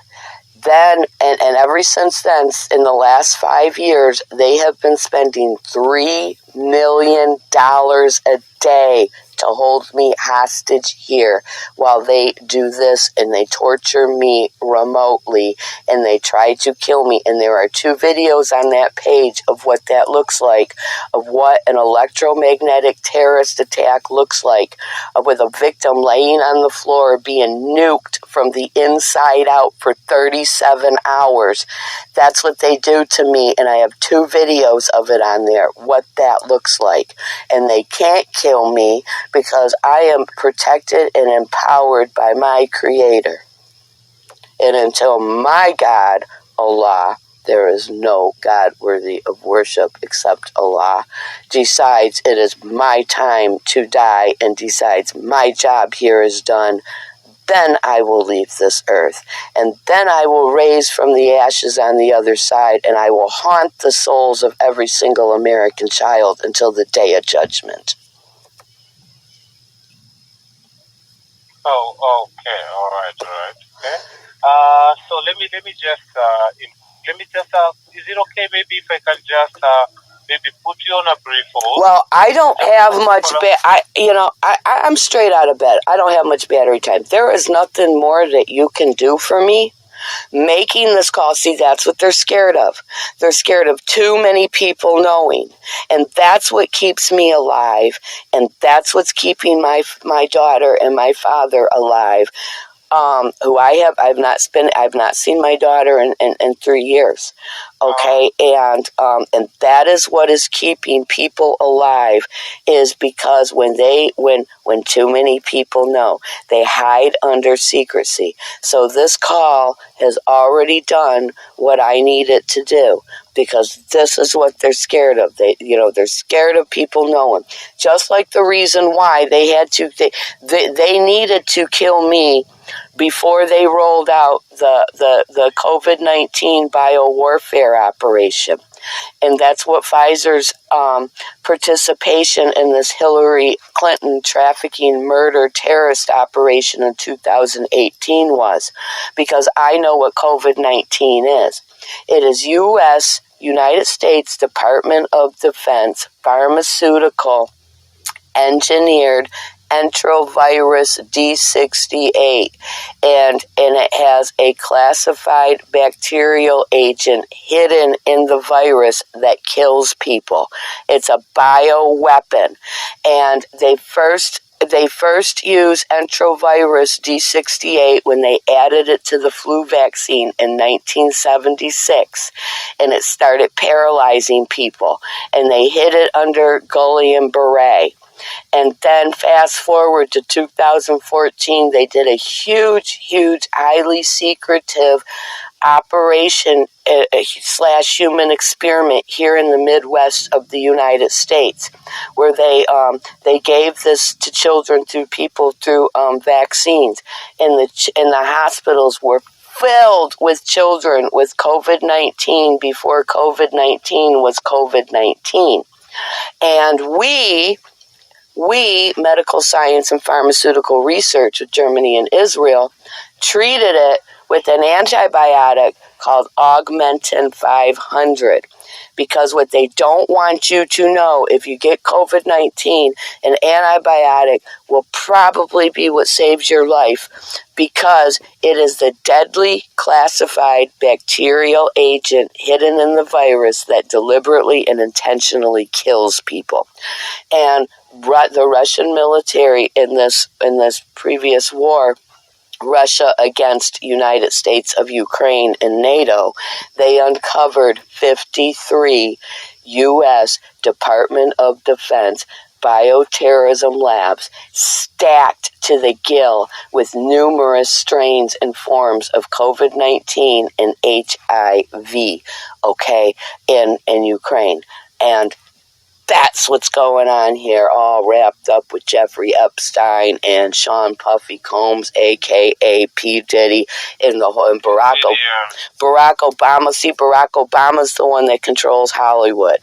Then, and ever since then, in the last 5 years, they have been spending $3 million a day to hold me hostage here while they do this, and they torture me remotely, and they try to kill me. And there are 2 videos on that page of what that looks like, of what an electromagnetic terrorist attack looks like, with a victim laying on the floor being nuked from the inside out for 37 hours. That's what they do to me, and I have 2 videos of it on there, what that looks like. And they can't kill me because I am protected and empowered by my Creator. And until my God, Allah, there is no God worthy of worship except Allah, decides it is my time to die and decides my job here is done, then I will leave this earth. And then I will raise from the ashes on the other side, and I will haunt the souls of every single American child until the day of judgment. Oh, okay, all right, okay. So let me just is it okay maybe if I can just maybe put you on a brief hold? Well, I don't have much I'm straight out of bed. I don't have much battery time. There is nothing more that you can do for me. Making this call, see, that's what they're scared of. They're scared of too many people knowing. And that's what keeps me alive. And that's what's keeping my daughter and my father alive. I've not seen my daughter in 3 years. Okay, and that is what is keeping people alive, is because when too many people know, they hide under secrecy. So this call has already done what I need it to do, because this is what they're scared of. They're scared of people knowing. Just like the reason why they needed to kill me before they rolled out the COVID-19 biowarfare operation. And that's what Pfizer's participation in this Hillary Clinton trafficking murder terrorist operation in 2018 was. Because I know what COVID-19 is. It is United States Department of Defense pharmaceutical engineered enterovirus D68, and it has a classified bacterial agent hidden in the virus that kills people. It's a bioweapon, and they first used enterovirus D68 when they added it to the flu vaccine in 1976, and it started paralyzing people, and they hid it under Guillain-Barré. And then fast forward to 2014, they did a huge, highly secretive operation / human experiment here in the Midwest of the United States, where they gave this to children through vaccines, and the hospitals were filled with children with COVID-19 before COVID-19 was COVID-19. And we, medical science and pharmaceutical research of Germany and Israel, treated it with an antibiotic called Augmentin 500. Because what they don't want you to know, if you get COVID-19, an antibiotic will probably be what saves your life, because it is the deadly classified bacterial agent hidden in the virus that deliberately and intentionally kills people. And the Russian military in this previous war, Russia against United States of Ukraine and NATO, they uncovered 53 U.S. Department of Defense bioterrorism labs stacked to the gill with numerous strains and forms of COVID-19 and HIV, okay, in Ukraine. And that's what's going on here, all wrapped up with Jeffrey Epstein and Sean Puffy Combs, a.k.a. P. Diddy, and Barack Obama. See, Barack Obama's the one that controls Hollywood.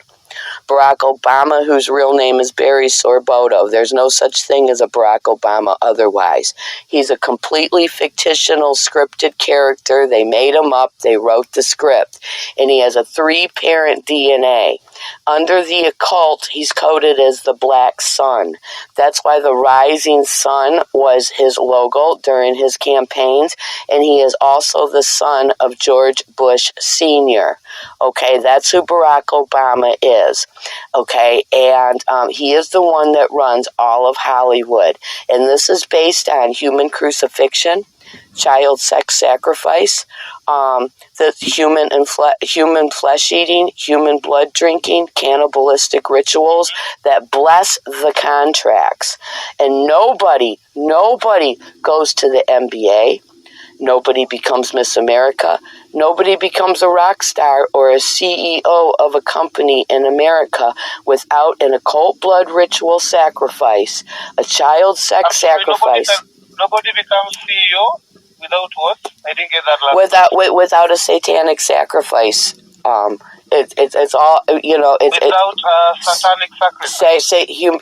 Barack Obama, whose real name is Barry Sorboto. There's no such thing as a Barack Obama otherwise. He's a completely fictional, scripted character. They made him up. They wrote the script. And he has a 3-parent DNA. Under the occult, he's coded as the Black Sun. That's why the rising sun was his logo during his campaigns. And he is also the son of George Bush Sr. Okay, that's who Barack Obama is. Okay, and he is the one that runs all of Hollywood. And this is based on human crucifixion, child sex sacrifice, the human flesh eating, human blood drinking, cannibalistic rituals that bless the contracts. And nobody goes to the NBA. Nobody becomes Miss America. Nobody becomes a rock star or a CEO of a company in America without an occult blood ritual sacrifice, a child sex sacrifice. Nobody becomes CEO without what? I didn't get that last. Without a satanic sacrifice. It's all, you know. Without satanic sacrifice.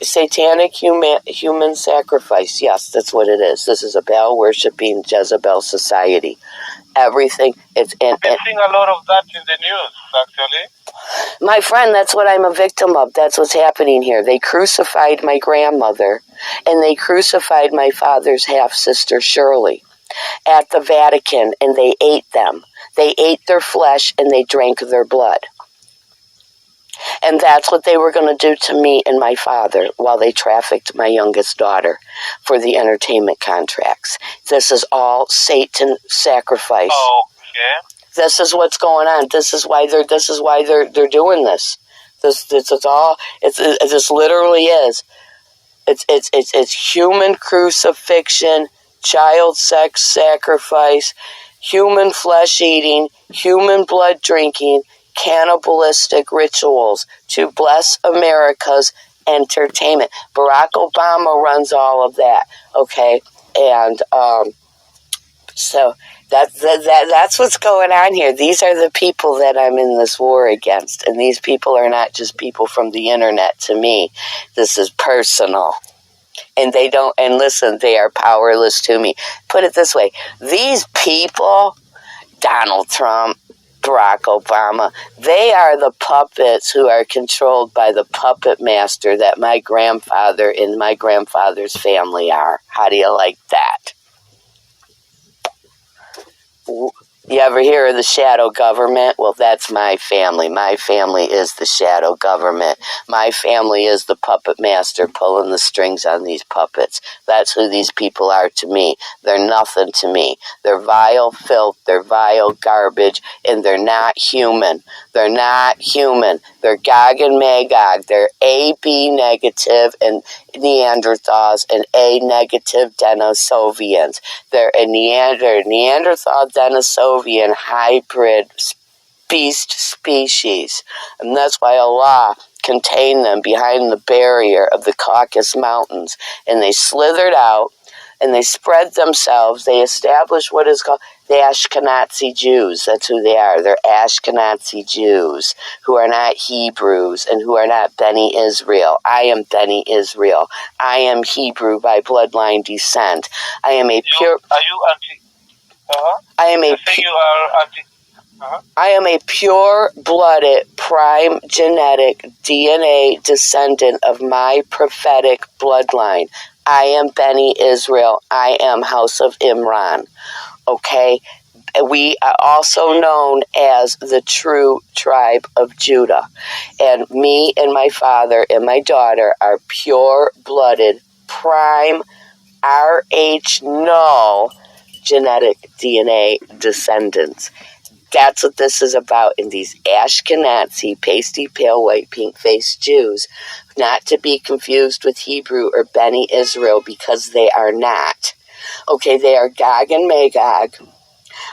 Satanic human sacrifice. Yes, that's what it is. This is a Baal worshipping Jezebel society. Everything. I've been seeing a lot of that in the news, actually. My friend, that's what I'm a victim of. That's what's happening here. They crucified my grandmother, and they crucified my father's half-sister, Shirley, at the Vatican, and they ate them. They ate their flesh, and they drank their blood. And that's what they were going to do to me and my father while they trafficked my youngest daughter for the entertainment contracts. This is all Satan sacrifice. Okay. This is what's going on. This is why they're doing this. This literally is. It's human crucifixion, child sex sacrifice, human flesh eating, human blood drinking, cannibalistic rituals to bless America's entertainment. Barack Obama runs all of that, okay? And so that's what's going on here. These are the people that I'm in this war against, and these people are not just people from the internet to me. This is personal. And listen, they are powerless to me. Put it this way, these people, Donald Trump, Barack Obama. They are the puppets who are controlled by the puppet master that my grandfather and my grandfather's family are. How do you like that? You ever hear of the shadow government? Well, that's my family. My family is the shadow government. My family is the puppet master pulling the strings on these puppets. That's who these people are to me. They're nothing to me. They're vile filth. They're vile garbage. And they're not human. They're not human. They're Gog and Magog. They're AB negative and Neanderthals and A negative Denisovians. They're a Neanderthal Denisovian hybrid beast species. And that's why Allah contained them behind the barrier of the Caucasus Mountains. And they slithered out and they spread themselves. They established what is called the Ashkenazi Jews. That's who they are. They're Ashkenazi Jews who are not Hebrews and who are not Beni Israel. I am Beni Israel. I am Hebrew by bloodline descent. I am a pure... Are you anti... I am a... you are anti... I am a pure-blooded, prime genetic DNA descendant of my prophetic bloodline. I am Beni Israel. I am House of Imran. Okay? We are also known as the true tribe of Judah. And me and my father and my daughter are pure-blooded, prime, RH null genetic DNA descendants. That's what this is about in these Ashkenazi, pasty, pale, white, pink-faced Jews, not to be confused with Hebrew or Beni Israel, because they are not. Okay, they are Gog and Magog.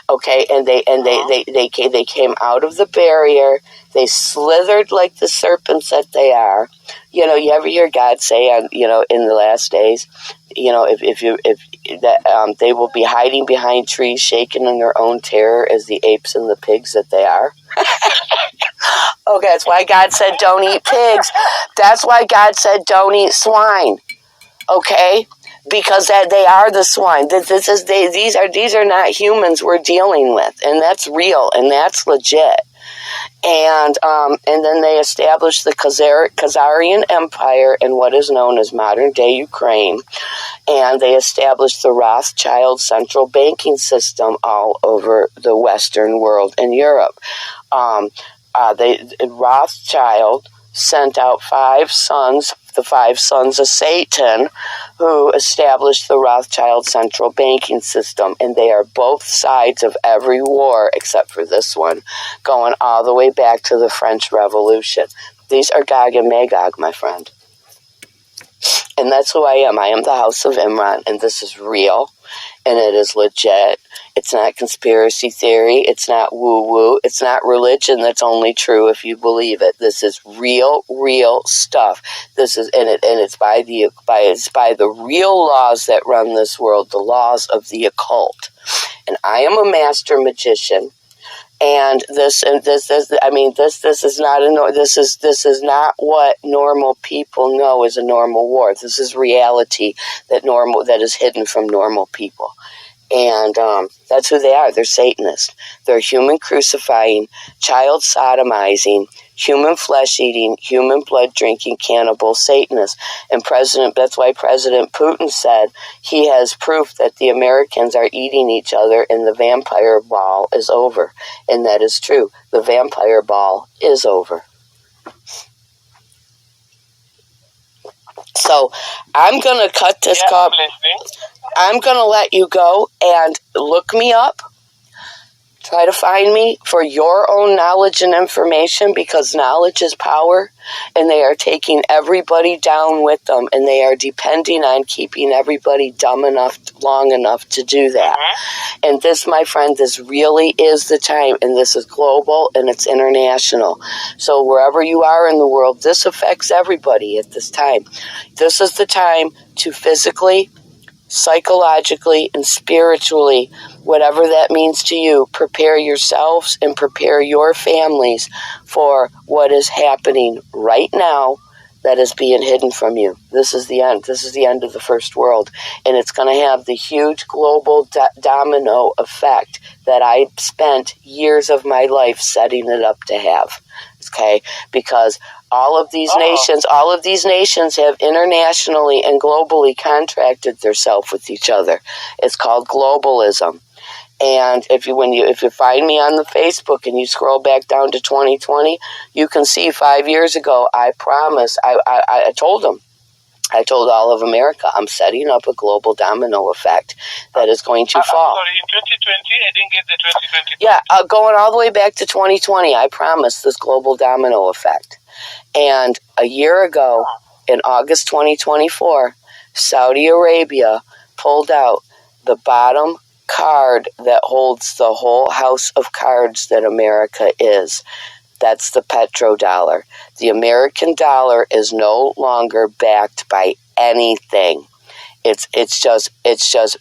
Okay, and they came out of the barrier. They slithered like the serpents that they are. You know, you ever hear God say, in the last days, they will be hiding behind trees, shaking in their own terror as the apes and the pigs that they are. Okay, that's why God said don't eat pigs. That's why God said don't eat swine. Okay, because they are the swine. These are not humans we're dealing with, and that's real and that's legit. And then they established the Khazarian Empire in what is known as modern-day Ukraine. And they established the Rothschild central banking system all over the Western world and Europe. Rothschild sent out the five sons of Satan, who established the Rothschild central banking system. And they are both sides of every war, except for this one, going all the way back to the French Revolution. These are Gog and Magog, my friend. And that's who I am. I am the House of Imran, and this is real, and it is legit. It's not conspiracy theory. It's not woo-woo. It's not religion that's only true if you believe it. This is real stuff. This is it's by the real laws that run this world, the laws of the occult. And I am a master magician. And this is not what normal people know as a normal war. This is reality that is hidden from normal people. And that's who they are. They're Satanists. They're human crucifying, child sodomizing, human flesh eating, human blood drinking, cannibal Satanists. And that's why President Putin said he has proof that the Americans are eating each other and the vampire ball is over. And that is true. The vampire ball is over. So I'm going to cut this call. I'm going to let you go and look me up. Try to find me for your own knowledge and information, because knowledge is power, and they are taking everybody down with them, and they are depending on keeping everybody dumb enough, long enough to do that. And this, my friend, this really is the time, and this is global and it's international. So wherever you are in the world, this affects everybody at this time. This is the time to physically, psychologically, and spiritually, whatever that means to you, prepare yourselves and prepare your families for what is happening right now that is being hidden from you. This is the end. This is the end of the first world. And it's going to have the huge global domino effect that I spent years of my life setting it up to have. Okay? Because all of these nations have internationally and globally contracted themselves with each other. It's called globalism. And if you find me on the Facebook and you scroll back down to 2020, you can see 5 years ago, I promised, I told them, I told all of America, I'm setting up a global domino effect that is going to fall. Sorry, in 2020, I didn't get the 2020. Yeah, going all the way back to 2020, I promised this global domino effect. And a year ago, in August 2024, Saudi Arabia pulled out the bottom card that holds the whole house of cards that America is. That's the petrodollar. The American dollar is no longer backed by anything. It's just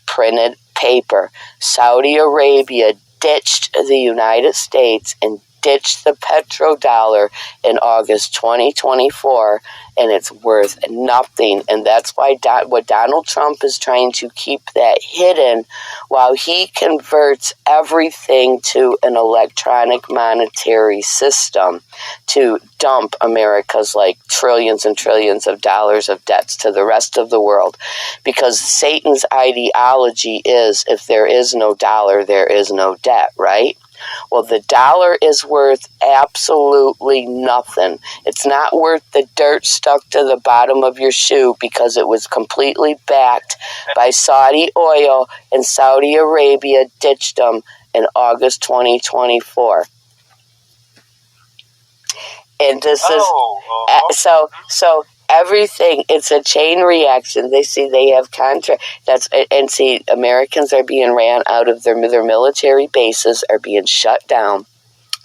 printed paper. Saudi Arabia ditched the United States and ditched the petrodollar in August 2024, and it's worth nothing. And that's why what Donald Trump is trying to keep that hidden while he converts everything to an electronic monetary system to dump America's like trillions and trillions of dollars of debts to the rest of the world. Because Satan's ideology is, if there is no dollar, there is no debt, right? Well, the dollar is worth absolutely nothing. It's not worth the dirt stuck to the bottom of your shoe because it was completely backed by Saudi oil, and Saudi Arabia ditched them in August 2024. And this is so everything. It's a chain reaction. They see they have contract. Americans are being ran out of their military bases, are being shut down.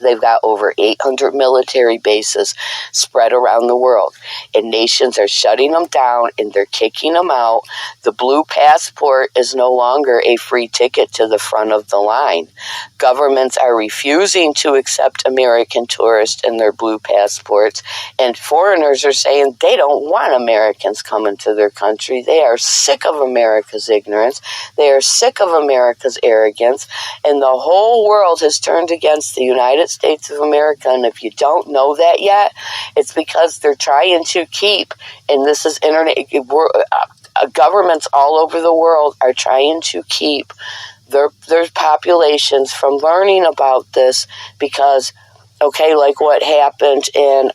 They've got over 800 military bases spread around the world. And nations are shutting them down and they're kicking them out. The blue passport is no longer a free ticket to the front of the line. Governments are refusing to accept American tourists in their blue passports. And foreigners are saying they don't want Americans coming to their country. They are sick of America's ignorance. They are sick of America's arrogance. And the whole world has turned against the United States of America. And if you don't know that yet, it's because they're trying to keep, and this is internet, governments all over the world are trying to keep their populations from learning about this because, okay, like what happened in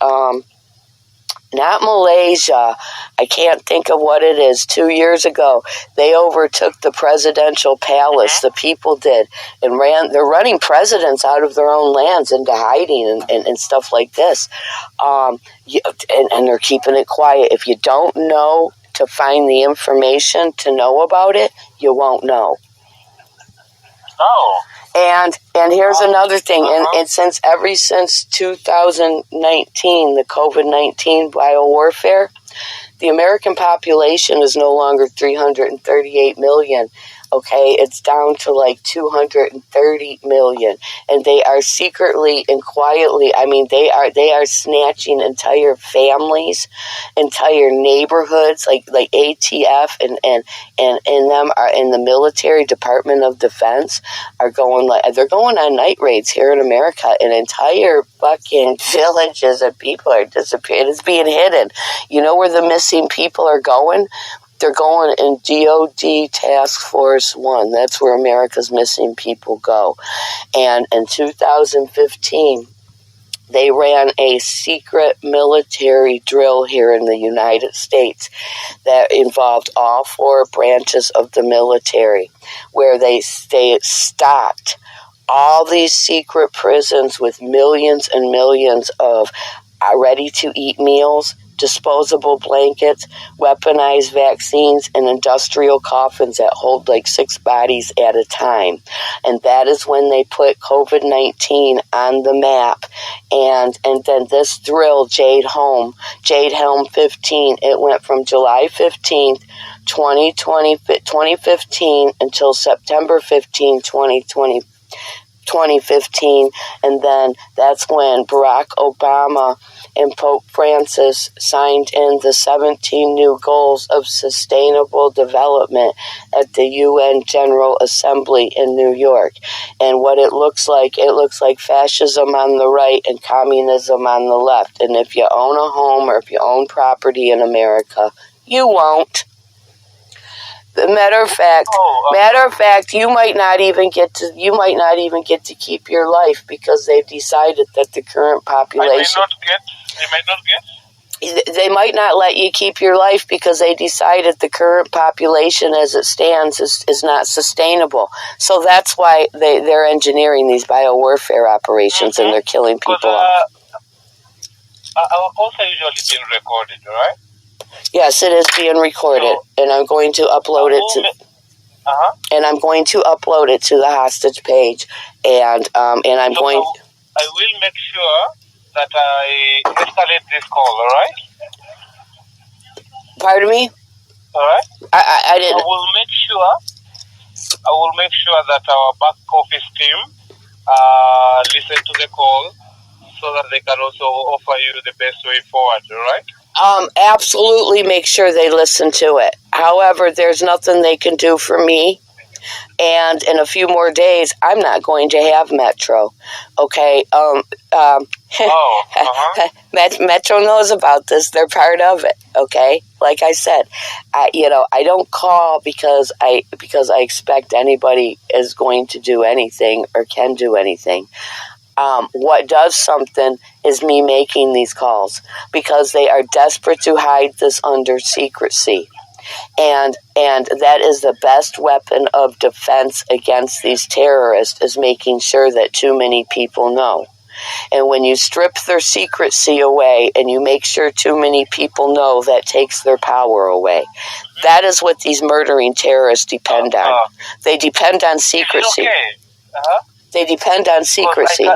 not Malaysia, I can't think of what it is, 2 years ago, they overtook the presidential palace, the people did, and they're running presidents out of their own lands into hiding and stuff like this. And they're keeping it quiet. If you don't know to find the information to know about it, you won't know. Oh. And here's another thing, and since 2019, the COVID-19 biowarfare, the American population is no longer 338 million. Okay, it's down to like 230 million, and they are secretly and quietly. I mean, they are snatching entire families, entire neighborhoods, like ATF and them are in the military Department of Defense are going they're going on night raids here in America, and entire fucking villages of people are disappearing. It's being hidden. You know where the missing people are going? They're going in DOD Task Force 1. That's where America's missing people go. And in 2015, they ran a secret military drill here in the United States that involved all 4 branches of the military, where they stocked all these secret prisons with millions and millions of ready-to-eat meals, disposable blankets, weaponized vaccines, and industrial coffins that hold like 6 bodies at a time. And that is when they put COVID-19 on the map. And then this drill, Jade Helm 15, it went from July 15th, 2015 until September 15, 2015, and then that's when Barack Obama and Pope Francis signed in the 17 new goals of sustainable development at the UN General Assembly in New York. And what it looks like fascism on the right and communism on the left. And if you own a home or if you own property in America, you won't. Matter of fact, you might not even get to keep your life because they've decided that the current population. They might not let you keep your life because they decided the current population as it stands is not sustainable. So that's why they're engineering these biowarfare operations and they're killing people off. Our calls are usually being recorded, right? Yes, it is being recorded, and I'm going to upload it to. And I'm going to upload it to the hostage page, and I'm going. I will make sure that I escalate this call. All right. Pardon me. All right. I didn't. I will make sure that our back office team listen to the call so that they can also offer you the best way forward. All right. Absolutely make sure they listen to it. However, there's nothing they can do for me. And in a few more days, I'm not going to have Metro. Okay? Metro knows about this. They're part of it. Okay? Like I said, I don't call because I expect anybody is going to do anything or can do anything. What does something is me making these calls because they are desperate to hide this under secrecy. And that is the best weapon of defense against these terrorists is making sure that too many people know. And when you strip their secrecy away and you make sure too many people know, that takes their power away. That is what these murdering terrorists depend on. They depend on secrecy. Okay. They depend on secrecy.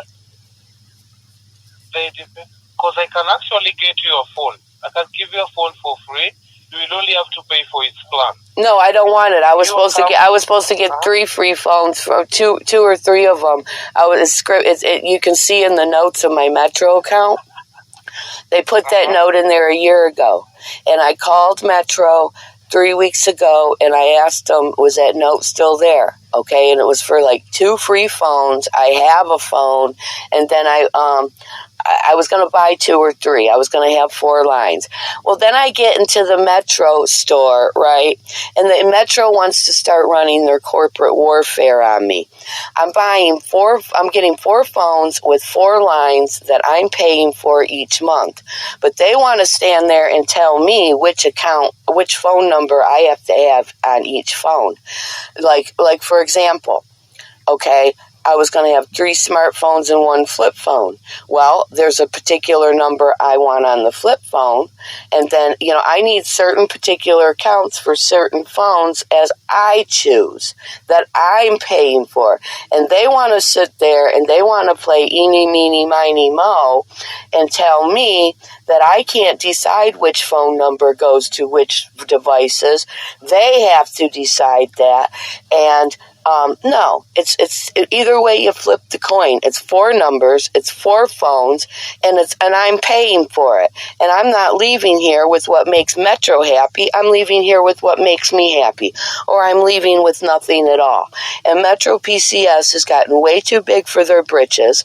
Because I can actually get you a phone. I can give you a phone for free. You will only have to pay for its plan. No, I don't want it. I was supposed to get 3 free phones for two or three of them. You can see in the notes of my Metro account. They put that note in there a year ago, and I called Metro 3 weeks ago, and I asked them, was that note still there? Okay, and it was for like 2 free phones. I have a phone, and then I was going to buy 2 or 3. I was going to have 4 lines. Well, then I get into the Metro store, right? And the Metro wants to start running their corporate warfare on me. I'm getting 4 phones with 4 lines that I'm paying for each month. But they want to stand there and tell me which phone number I have to have on each phone. Like for example, okay, I was going to have 3 smartphones and 1 flip phone. Well, there's a particular number I want on the flip phone, and then, I need certain particular accounts for certain phones as I choose, that I'm paying for. And they want to sit there and they want to play eeny, meeny, miny, mo, and tell me that I can't decide which phone number goes to which devices. They have to decide that, and no, it's either way you flip the coin. It's 4 numbers, it's 4 phones, and I'm paying for it. And I'm not leaving here with what makes Metro happy. I'm leaving here with what makes me happy, or I'm leaving with nothing at all. And Metro PCS has gotten way too big for their britches,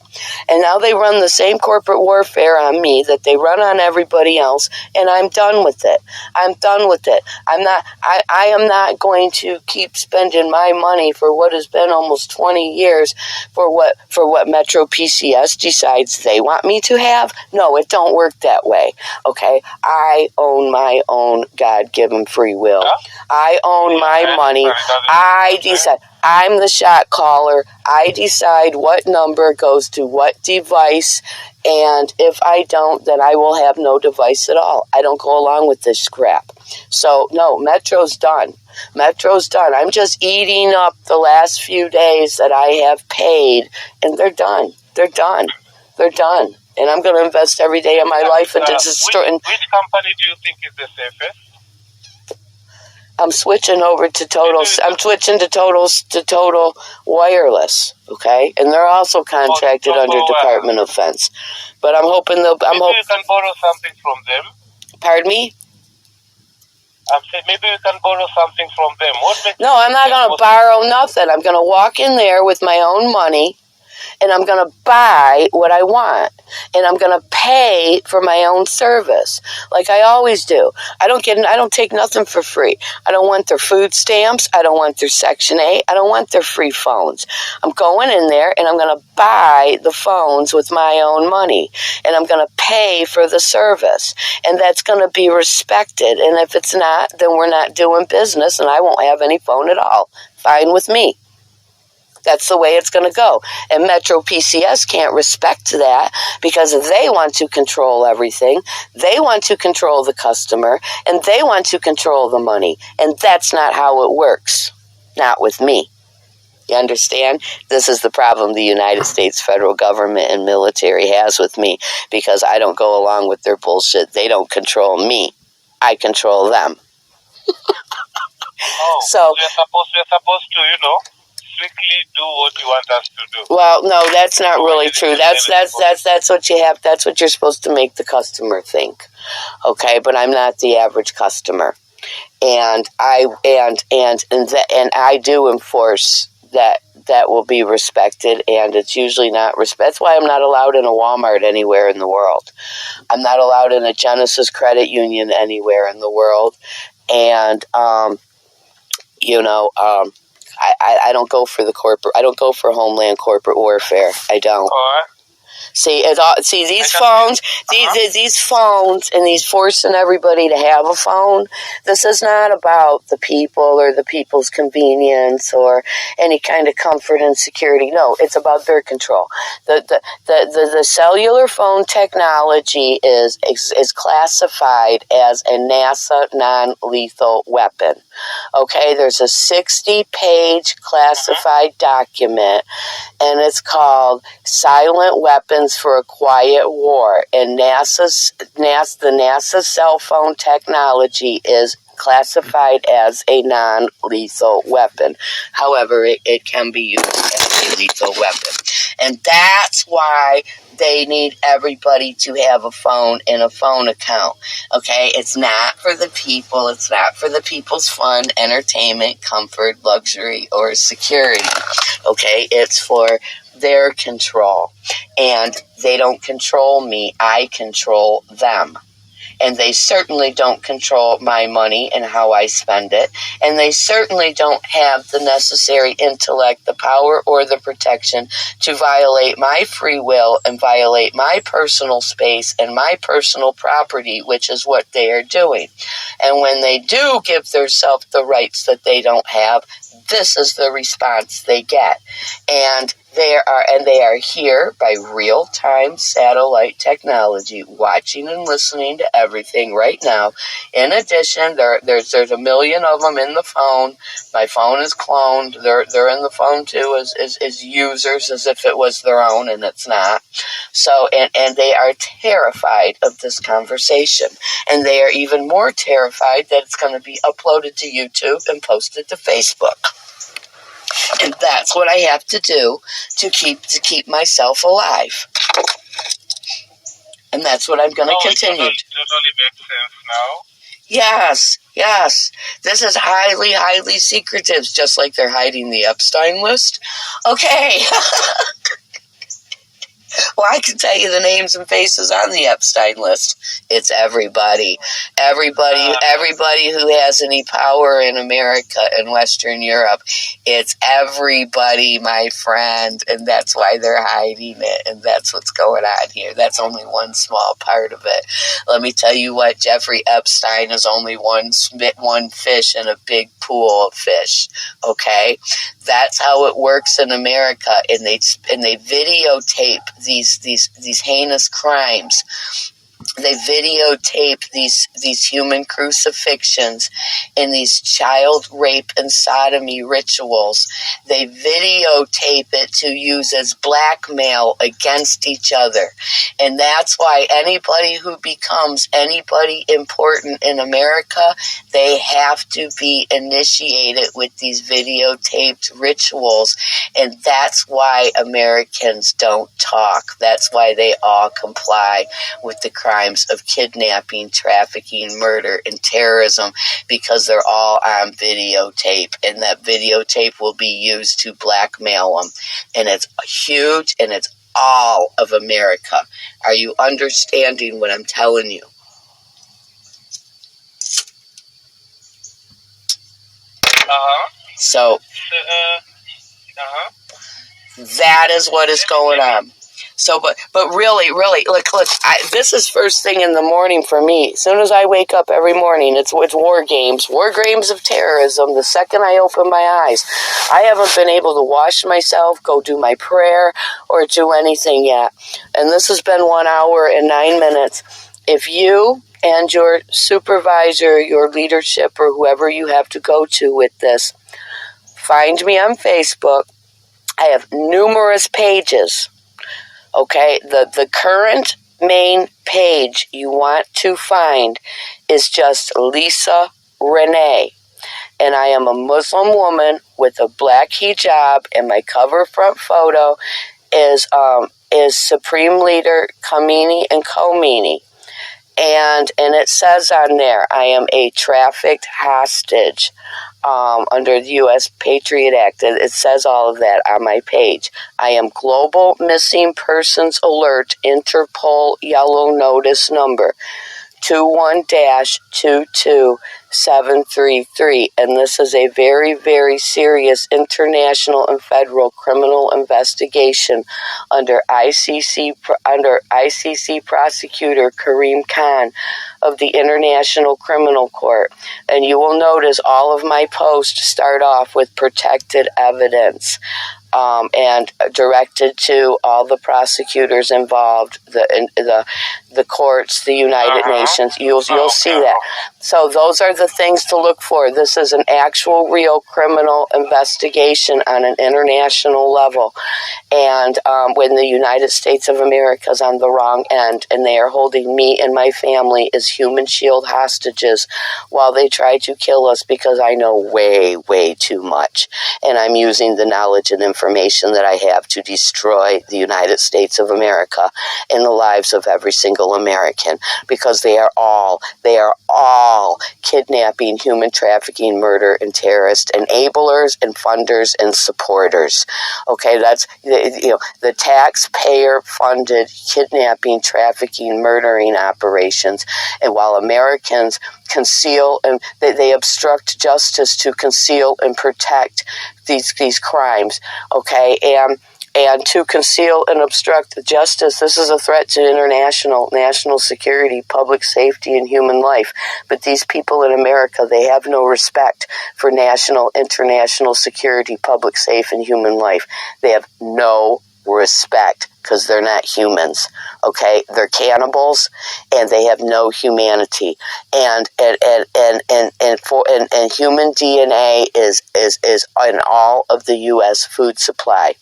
and now they run the same corporate warfare on me that they run on everybody else, and I'm done with it. I'm done with it. I am not going to keep spending my money for what has been almost 20 years for what Metro PCS decides they want me to have. No, it don't work that way. Okay, I own my own God-given free will. I own my money. I decide. I'm the shot caller. I decide what number goes to what device, and if I don't, then I will have no device at all. I don't go along with this crap. So, no, Metro's done. Metro's done. I'm just eating up the last few days that I have paid, and they're done. They're done. They're done. And I'm going to invest every day of my life into destroying. Which company do you think is the safest? I'm switching over to Total. I'm switching to Total Wireless. Okay, and they're also contracted under Department of Defense. But I'm hoping they'll. Maybe you can borrow something from them. Pardon me? I'm saying maybe you can borrow something from them. No, I'm not going to borrow nothing. I'm going to walk in there with my own money, and I'm going to buy what I want, and I'm going to pay for my own service, like I always do. I don't take nothing for free. I don't want their food stamps. I don't want their Section 8. I don't want their free phones. I'm going in there, and I'm going to buy the phones with my own money, and I'm going to pay for the service, and that's going to be respected, and if it's not, then we're not doing business, and I won't have any phone at all. Fine with me. That's the way it's going to go. And Metro PCS can't respect that because they want to control everything. They want to control the customer, and they want to control the money. And that's not how it works. Not with me. You understand? This is the problem the United States federal government and military has with me because I don't go along with their bullshit. They don't control me. I control them. So we're supposed to, strictly do what you want us to do. Well, no, that's not really true. That's what you have. That's what you're supposed to make the customer think. Okay, but I'm not the average customer, and I do enforce that will be respected, and it's usually not respect. That's why I'm not allowed in a Walmart anywhere in the world. I'm not allowed in a Genesis Credit Union anywhere in the world, and I don't go for the corporate. I don't go for Homeland corporate warfare. I don't. See these phones. These phones and these forcing everybody to have a phone. This is not about the people or the people's convenience or any kind of comfort and security. No, it's about their control. The cellular phone technology is classified as a NASA non-lethal weapon. Okay, there's a 60-page classified document, and it's called Silent Weapons for a Quiet War. And the NASA cell phone technology is classified as a non-lethal weapon. However, it can be used as a lethal weapon. And that's why they need everybody to have a phone and a phone account. Okay? It's not for the people. It's not for the people's fun, entertainment, comfort, luxury, or security. Okay? It's for their control. And they don't control me. I control them. And they certainly don't control my money and how I spend it. And they certainly don't have the necessary intellect, the power, or the protection to violate my free will and violate my personal space and my personal property, which is what they are doing. And when they do give themselves the rights that they don't have, this is the response they get. And they are here by real-time satellite technology, watching and listening to everything right now. In addition, there's a million of them in the phone. My phone is cloned. They're in the phone too as users, as if it was their own, and it's not. So, and they are terrified of this conversation, and they are even more terrified that it's going to be uploaded to YouTube and posted to Facebook. And that's what I have to do to keep myself alive. And that's what I'm going to continue. It totally makes sense now. Yes. This is highly, highly secretive, just like they're hiding the Epstein list. Okay. Well, I can tell you the names and faces on the Epstein list. It's everybody. Everybody who has any power in America and Western Europe. It's everybody, my friend, and that's why they're hiding it, and that's what's going on here. That's only one small part of it. Let me tell you what, Jeffrey Epstein is only one fish in a big pool of fish, okay? That's how it works in America, and they videotape these heinous crimes They videotape these human crucifixions and these child rape and sodomy rituals. They videotape it to use as blackmail against each other. And that's why anybody who becomes anybody important in America, they have to be initiated with these videotaped rituals. And that's why Americans don't talk. That's why they all comply with the crimes of kidnapping, trafficking, murder, and terrorism, because they're all on videotape, and that videotape will be used to blackmail them. And it's huge, and it's all of America. Are you understanding what I'm telling you? So, that is what is going on. So, but really, look, this is first thing in the morning for me. As soon as I wake up every morning, it's war games of terrorism. The second I open my eyes, I haven't been able to wash myself, go do my prayer, or do anything yet. And this has been 1 hour and 9 minutes. If you and your supervisor, your leadership, or whoever you have to go to with this, find me on Facebook. I have numerous pages. Okay, the current main page you want to find is just Lisa Renee. And I am a Muslim woman with a black hijab, and my cover front photo is Supreme Leader Khamenei and Khomeini. And it says on there, I am a trafficked hostage under the U.S. Patriot Act. It says all of that on my page. I am Global Missing Persons Alert Interpol Yellow Notice number 21-22733, and this is a very, very serious international and federal criminal investigation under ICC Prosecutor Karim Khan of the International Criminal Court. And you will notice all of my posts start off with protected evidence. And directed to all the prosecutors involved, the courts, the United Nations. You'll see that. So those are the things to look for. This is an actual, real criminal investigation on an international level. And when the United States of America is on the wrong end, and they are holding me and my family as human shield hostages while they try to kill us, because I know way, way too much. And I'm using the knowledge and information that I have to destroy the United States of America and the lives of every single American, because they are all kidnapping, human trafficking, murder, and terrorist enablers and funders and supporters. Okay, that's the taxpayer-funded kidnapping, trafficking, murdering operations. And while Americans conceal and they obstruct justice to conceal and protect these crimes, okay, and to conceal and obstruct justice, this is a threat to national security, public safety, and human life. But these people in America, they have no respect for national, international security, public safe, and human life. They have no respect, because they're not humans. Okay, they're cannibals, and they have no humanity. And human DNA is in all of the U.S. food supply.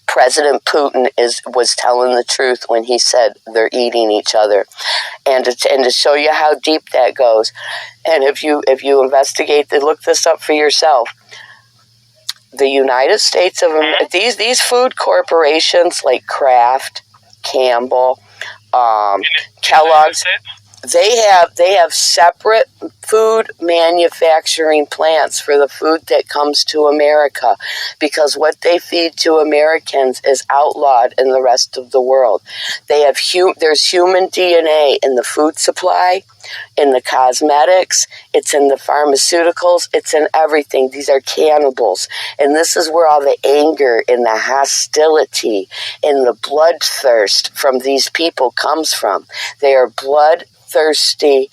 President Putin was telling the truth when he said they're eating each other, and to show you how deep that goes. And if you investigate, look this up for yourself. The United States of America, these food corporations like Kraft, Campbell, Kellogg's, they have separate food manufacturing plants for the food that comes to America, because what they feed to Americans is outlawed in the rest of the world. There's human DNA in the food supply, in the cosmetics, it's in the pharmaceuticals, it's in everything. These are cannibals. And this is where all the anger and the hostility and the bloodthirst from these people comes from. They are bloodthirsty,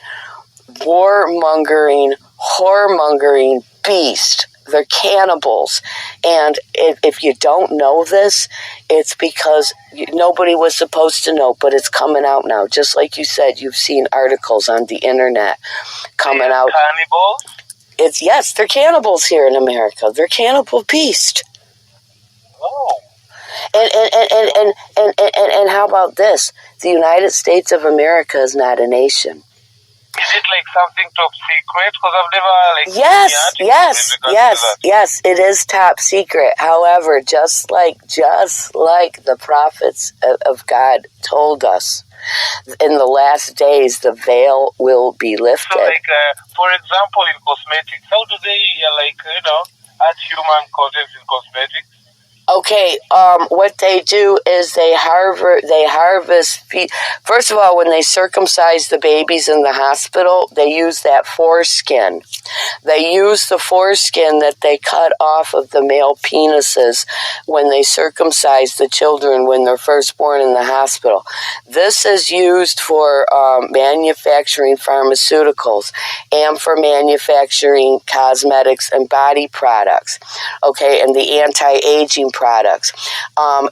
warmongering, whoremongering beasts They're cannibals. And if you don't know this, it's because nobody was supposed to know, but it's coming out now. Just like you said, you've seen articles on the internet coming out. Cannibals? Yes, they're cannibals here in America. They're cannibal beast. Oh. And how about this? The United States of America is not a nation. Is it like something top secret? Because I've never Yes, it is top secret. However, just like the prophets of God told us, in the last days the veil will be lifted. So, like, for example, in cosmetics, how do they, add human contents in cosmetics? Okay, what they do is they harvest. First of all, when they circumcise the babies in the hospital, they use that foreskin. They use the foreskin that they cut off of the male penises when they circumcise the children when they're first born in the hospital. This is used for manufacturing pharmaceuticals and for manufacturing cosmetics and body products. Okay, and the anti-aging products.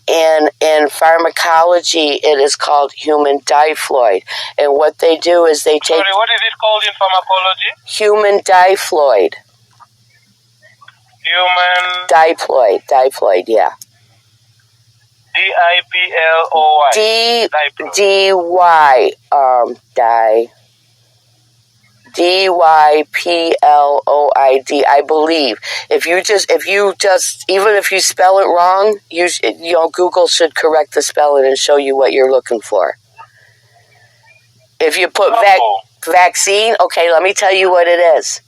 In pharmacology, it is called human diploid. And what they do is they take... Sorry, what is it called in pharmacology? Human diploid. Human... Diploid, yeah. D-I-P-L-O-Y. D-Y, D-Y-P-L-O-I-D, I believe. Even if you spell it wrong, Google should correct the spelling and show you what you're looking for. If you put vaccine, okay, let me tell you what it is.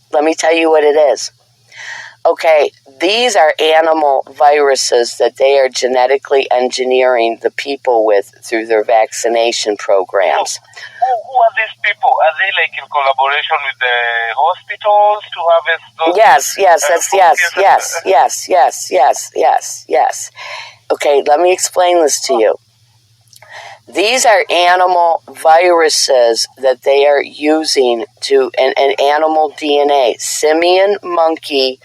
Okay, these are animal viruses that they are genetically engineering the people with through their vaccination programs. Who are these people? Are they like in collaboration with the hospitals to harvest those? Yes. Okay, let me explain this to you. These are animal viruses that they are using to an animal DNA, simian, monkey,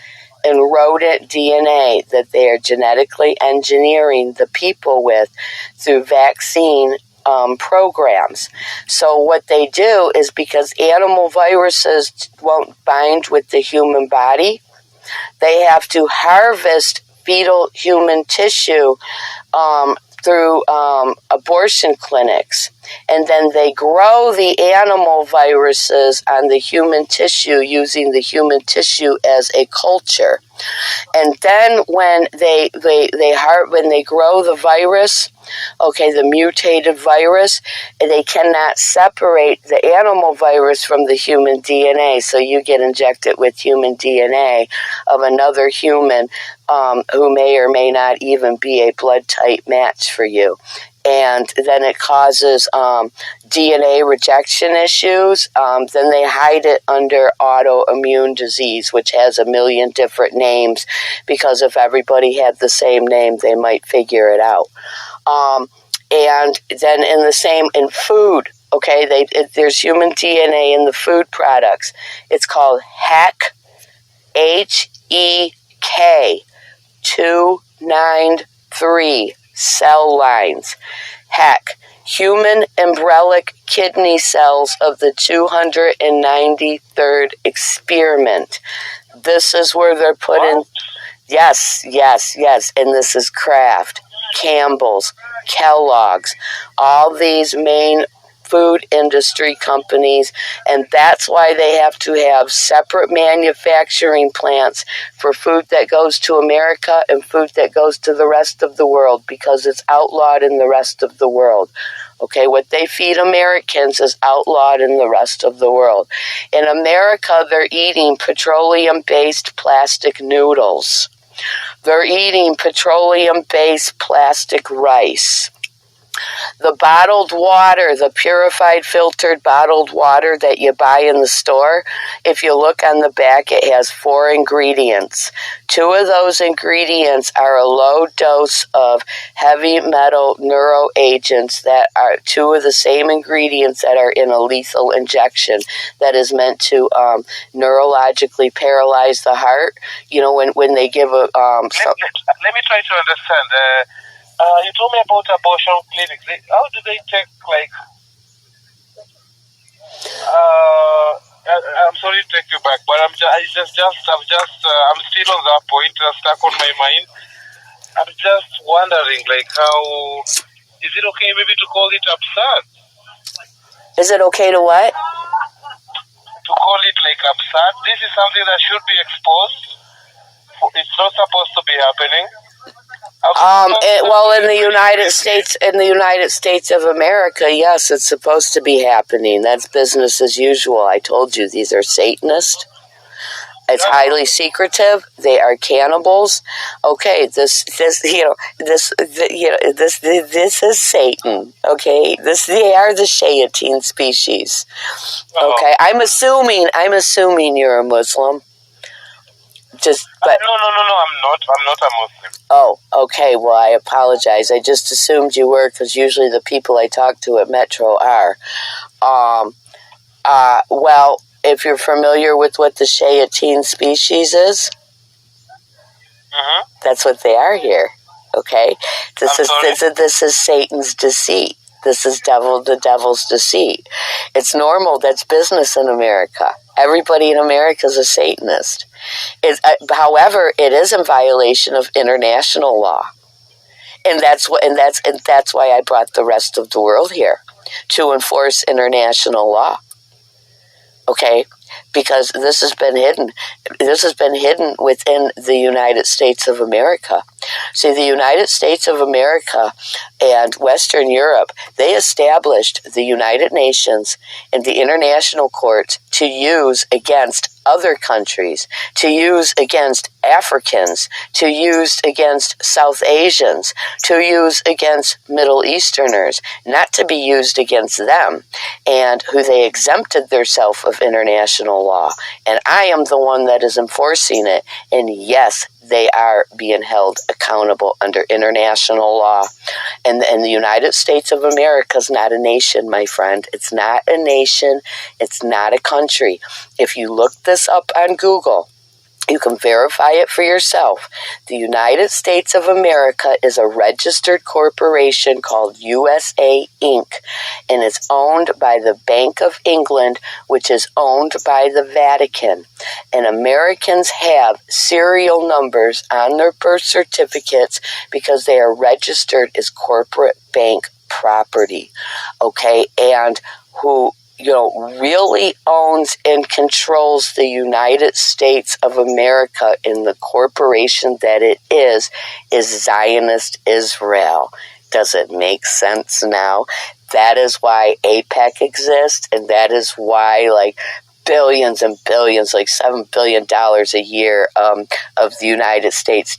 and rodent DNA that they are genetically engineering the people with through vaccine programs. So what they do is because animal viruses won't bind with the human body, they have to harvest fetal human tissue through abortion clinics. And then they grow the animal viruses on the human tissue using the human tissue as a culture. And then when they grow the virus, okay, the mutated virus, they cannot separate the animal virus from the human DNA. So you get injected with human DNA of another human who may or may not even be a blood type match for you. And then it causes DNA rejection issues. Then they hide it under autoimmune disease, which has a million different names, because if everybody had the same name, they might figure it out. And then in food, okay, there's human DNA in the food products. It's called HEK, H-E-K, 293 cell lines. HEK, human embryonic kidney cells of the 293rd experiment. This is where they're put in. Yes. And this is Kraft, Campbell's, Kellogg's, all these main food industry companies, and that's why they have to have separate manufacturing plants for food that goes to America and food that goes to the rest of the world, because it's outlawed in the rest of the world. Okay, what they feed Americans is outlawed in the rest of the world. In America, they're eating petroleum-based plastic noodles. They're eating petroleum-based plastic rice. The bottled water, the purified, filtered bottled water that you buy in the store, if you look on the back, it has 4 ingredients. 2 of those ingredients are a low dose of heavy metal neuroagents that are 2 of the same ingredients that are in a lethal injection that is meant to neurologically paralyze the heart. You know, when they give a... let me try to understand. You told me about abortion clinics. How do they take, like... I'm sorry to take you back, but I'm still on that point, stuck on my mind. I'm just wondering, like, how... Is it okay maybe to call it absurd? Is it okay to what? To call it, like, absurd? This is something that should be exposed. It's not supposed to be happening. Well, in the United States of America, yes, it's supposed to be happening. That's business as usual. I told you, these are Satanists. It's highly secretive. They are cannibals. Okay, this is Satan. Okay, they are the Shayateen species. Okay, I'm assuming you're a Muslim. No, I'm not a Muslim. Oh, okay, well, I apologize. I just assumed you were, because usually the people I talk to at Metro are. Well, if you're familiar with what the Shayateen species is, that's what they are here, okay? This is Satan's deceit. This is the devil's deceit. It's normal. That's business in America. Everybody in America is a Satanist. However, it is in violation of international law, and that's why I brought the rest of the world here to enforce international law. Okay, because this has been hidden. This has been hidden within the United States of America. See, the United States of America and Western Europe, they established the United Nations and the international courts to use against other countries, to use against Africans, to use against South Asians, to use against Middle Easterners, not to be used against them, and who they exempted themselves of international law. And I am the one that is enforcing it, and yes, they are being held accountable under international law. And the United States of America is not a nation, my friend. It's not a nation. It's not a country. If you look this up on Google, you can verify it for yourself. The United States of America is a registered corporation called USA Inc., and it's owned by the Bank of England, which is owned by the Vatican. And Americans have serial numbers on their birth certificates because they are registered as corporate bank property. Okay, and who really owns and controls the United States of America and the corporation that it is Zionist Israel. Does it make sense now? That is why AIPAC exists, and that is why, like, billions and billions, like $7 billion a year of the United States.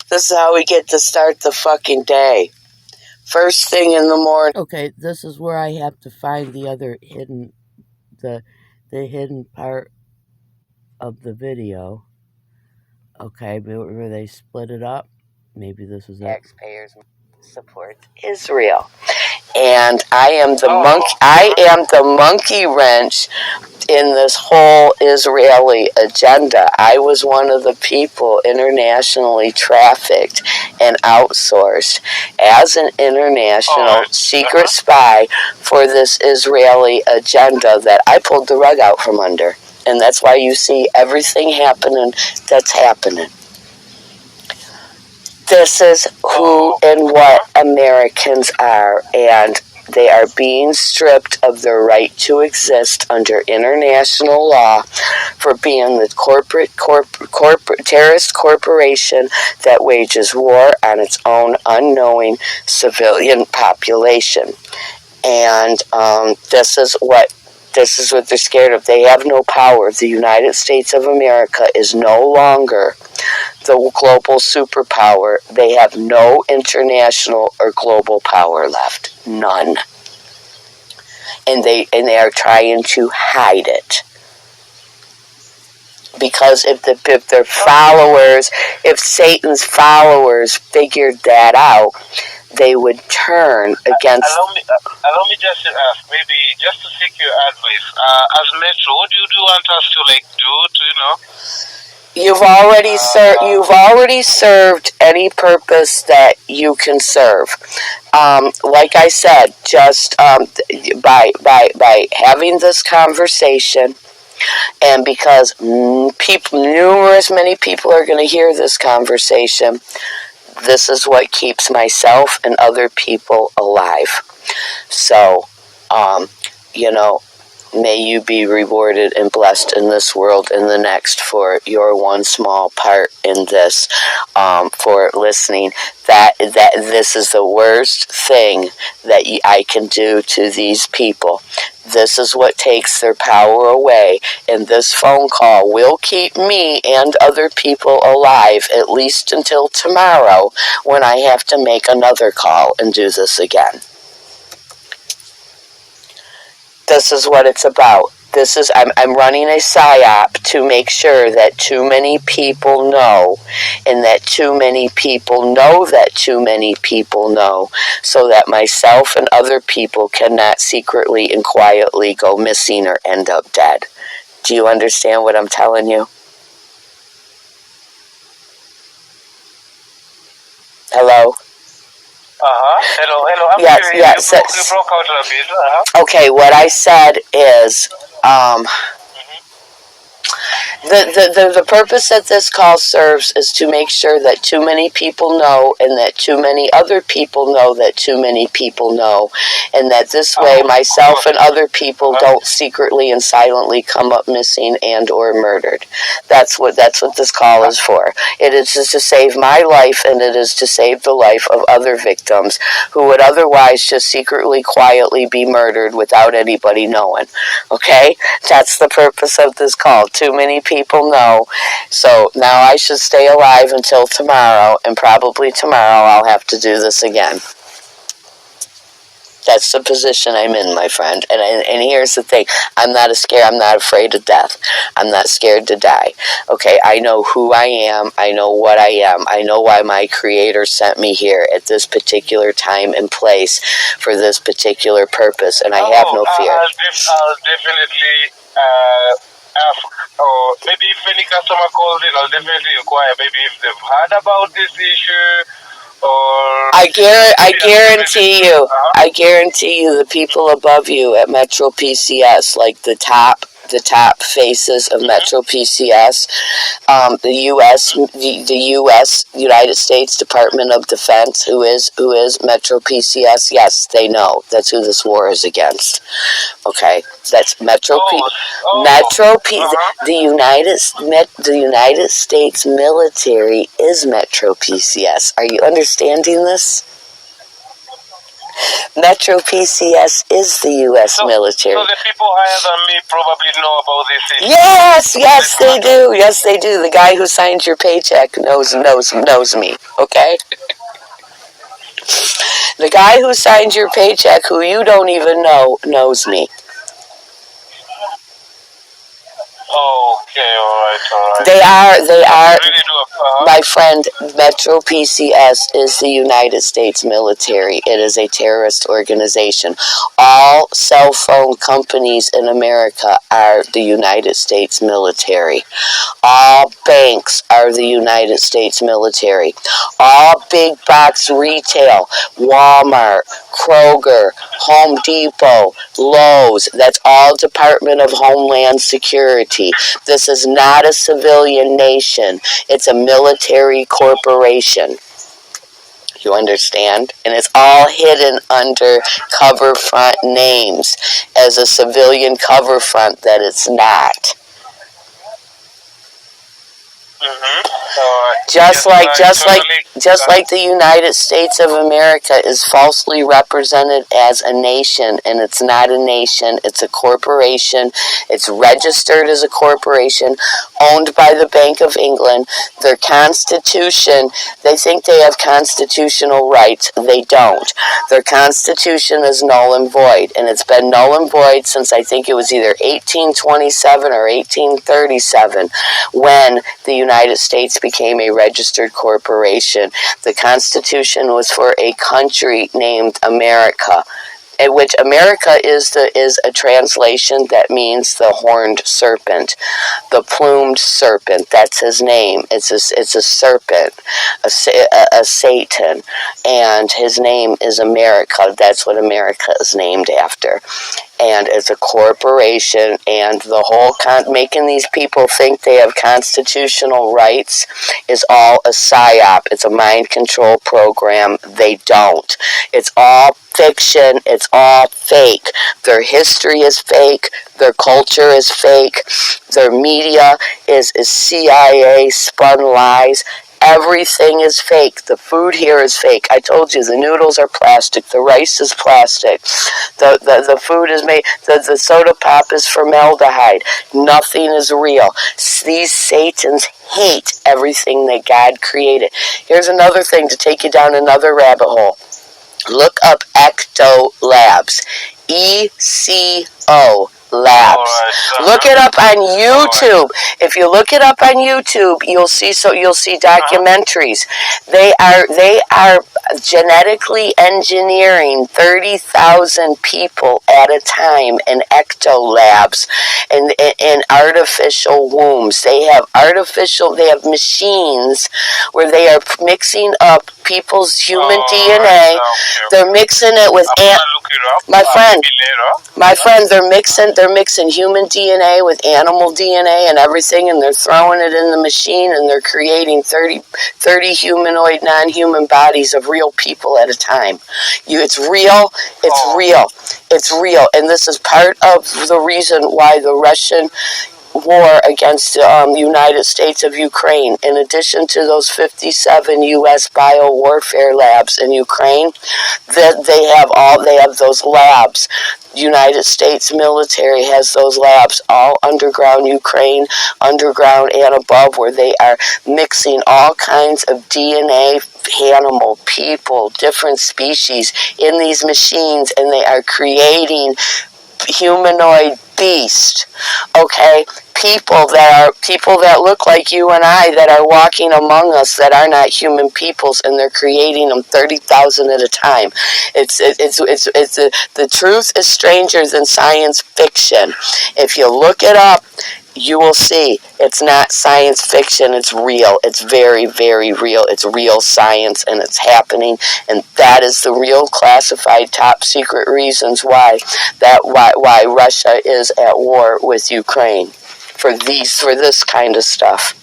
This is how we get to start the fucking day. First thing in the morning. Okay, this is where I have to find the other hidden, the hidden part of the video. Okay, where they split it up. Maybe this is it. Taxpayers support Israel, and I am the monkey wrench in this whole Israeli agenda. I was one of the people internationally trafficked and outsourced as an international secret spy for this Israeli agenda that I pulled the rug out from under. And that's why you see everything happening that's happening. This is who and what Americans are, and they are being stripped of their right to exist under international law for being the corporate terrorist corporation that wages war on its own unknowing civilian population. And this is what This is what they're scared of. They have no power. The United States of America is no longer the global superpower. They have no international or global power left. None. And they are trying to hide it. Because if their followers, if Satan's followers figured that out, they would turn against. Allow me just to ask, maybe just to seek your advice. As Metro, what do you want us to do? You've already served any purpose that you can serve. Like I said, just by having this conversation. And because many people are going to hear this conversation, this is what keeps myself and other people alive. So, may you be rewarded and blessed in this world and the next for your one small part in this, for listening. That this is the worst thing that I can do to these people. This is what takes their power away, and this phone call will keep me and other people alive at least until tomorrow, when I have to make another call and do this again. This is what it's about. I'm running a psyop to make sure that too many people know, and that too many people know that too many people know, so that myself and other people cannot secretly and quietly go missing or end up dead. Do you understand what I'm telling you? Hello? Hello. I'm yes, hearing yes. You broke out a bit. Okay, what I said is, the purpose that this call serves is to make sure that too many people know, and that too many other people know that too many people know, and that this way myself and other people don't secretly and silently come up missing and or murdered. That's what this call is for. It is to save my life, and it is to save the life of other victims who would otherwise just secretly, quietly be murdered without anybody knowing. Okay? That's the purpose of this call. Too many people know. So now I should stay alive until tomorrow, and probably tomorrow I'll have to do this again. That's the position I'm in, my friend. And here's the thing. I'm not afraid of death. I'm not scared to die. Okay, I know who I am. I know what I am. I know why my Creator sent me here at this particular time and place for this particular purpose, and I have no fear. I'll definitely ask, or maybe if any customer calls in, I'll definitely inquire maybe if they've heard about this issue, or... I guarantee you the people above you at Metro PCS, like the top faces of Metro PCS, the U.S. United States Department of Defense, who is Metro PCS. Yes, they know. That's who this war is against. Okay, that's Metro the United States military is Metro PCS. Are you understanding this? Metro PCS is the U.S. military. So the people higher than me probably know about this issue. Yes, they do. Yes, they do. The guy who signs your paycheck knows me. Okay. The guy who signs your paycheck, who you don't even know, knows me. Okay, all right. They are, my friend, Metro PCS is the United States military. It is a terrorist organization. All cell phone companies in America are the United States military. All banks are the United States military. All big box retail, Walmart, Kroger, Home Depot, Lowe's, that's all Department of Homeland Security. This is not a civilian nation. It's a military corporation. You understand? And it's all hidden under cover front names as a civilian cover front that it's not. Just like the United States of America is falsely represented as a nation, and it's not a nation, it's a corporation. It's registered as a corporation owned by the Bank of England. Their constitution, they think they have constitutional rights. They don't. Their constitution is null and void, and it's been null and void since I think it was either 1827 or 1837 when the United States became a registered corporation. The Constitution was for a country named America, in which America is a translation that means the horned serpent, the plumed serpent. That's his name. It's a serpent, a Satan, and his name is America. That's what America is named after. And it's a corporation, and the whole making these people think they have constitutional rights is all a psyop. It's a mind control program. They don't. It's all fiction. It's all fake. Their history is fake. Their culture is fake. Their media is CIA spun lies. Everything is fake. The food here is fake. I told you, the noodles are plastic. The rice is plastic. The food is made, the soda pop is formaldehyde. Nothing is real. These Satans hate everything that God created. Here's another thing to take you down another rabbit hole. Look up Ecto Labs. ECO Labs. Look it up on YouTube. If you look it up on YouTube, you'll see documentaries. They are genetically engineering 30,000 people at a time in Ecto Labs and in artificial wombs. They have machines where they are mixing up people's human DNA. They're mixing it with my friend, they're mixing human DNA with animal DNA and everything, and they're throwing it in the machine, and they're creating 30 humanoid, non-human bodies of real people at a time. It's real. It's real. And this is part of the reason why the Russian war against the United States of Ukraine, in addition to those 57 U.S. biowarfare labs in Ukraine, that they have those labs. United States military has those labs all underground Ukraine, underground and above, where they are mixing all kinds of DNA, animal, people, different species in these machines, and they are creating humanoid beast, okay? People that look like you and I, that are walking among us, that are not human peoples, and they're creating them 30,000 at a time. The truth is stranger than science fiction. If you look it up, you will see it's not science fiction. It's real. It's very, very real. It's real science, and it's happening. And that is the real classified top secret reasons why Russia is at war with Ukraine for this kind of stuff.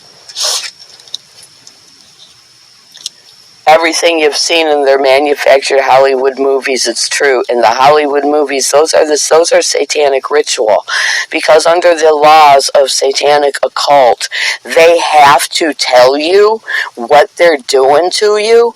Everything you've seen in their manufactured Hollywood movies, it's true. In the Hollywood movies, those are satanic ritual. Because under the laws of satanic occult, they have to tell you what they're doing to you,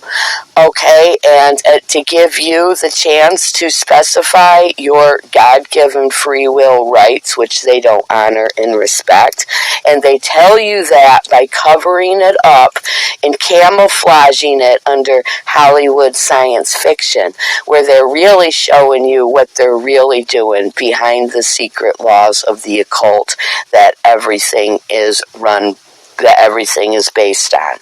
okay? And to give you the chance to specify your God-given free will rights, which they don't honor and respect. And they tell you that by covering it up and camouflaging it under Hollywood science fiction, where they're really showing you what they're really doing behind the secret laws of the occult that everything is based on.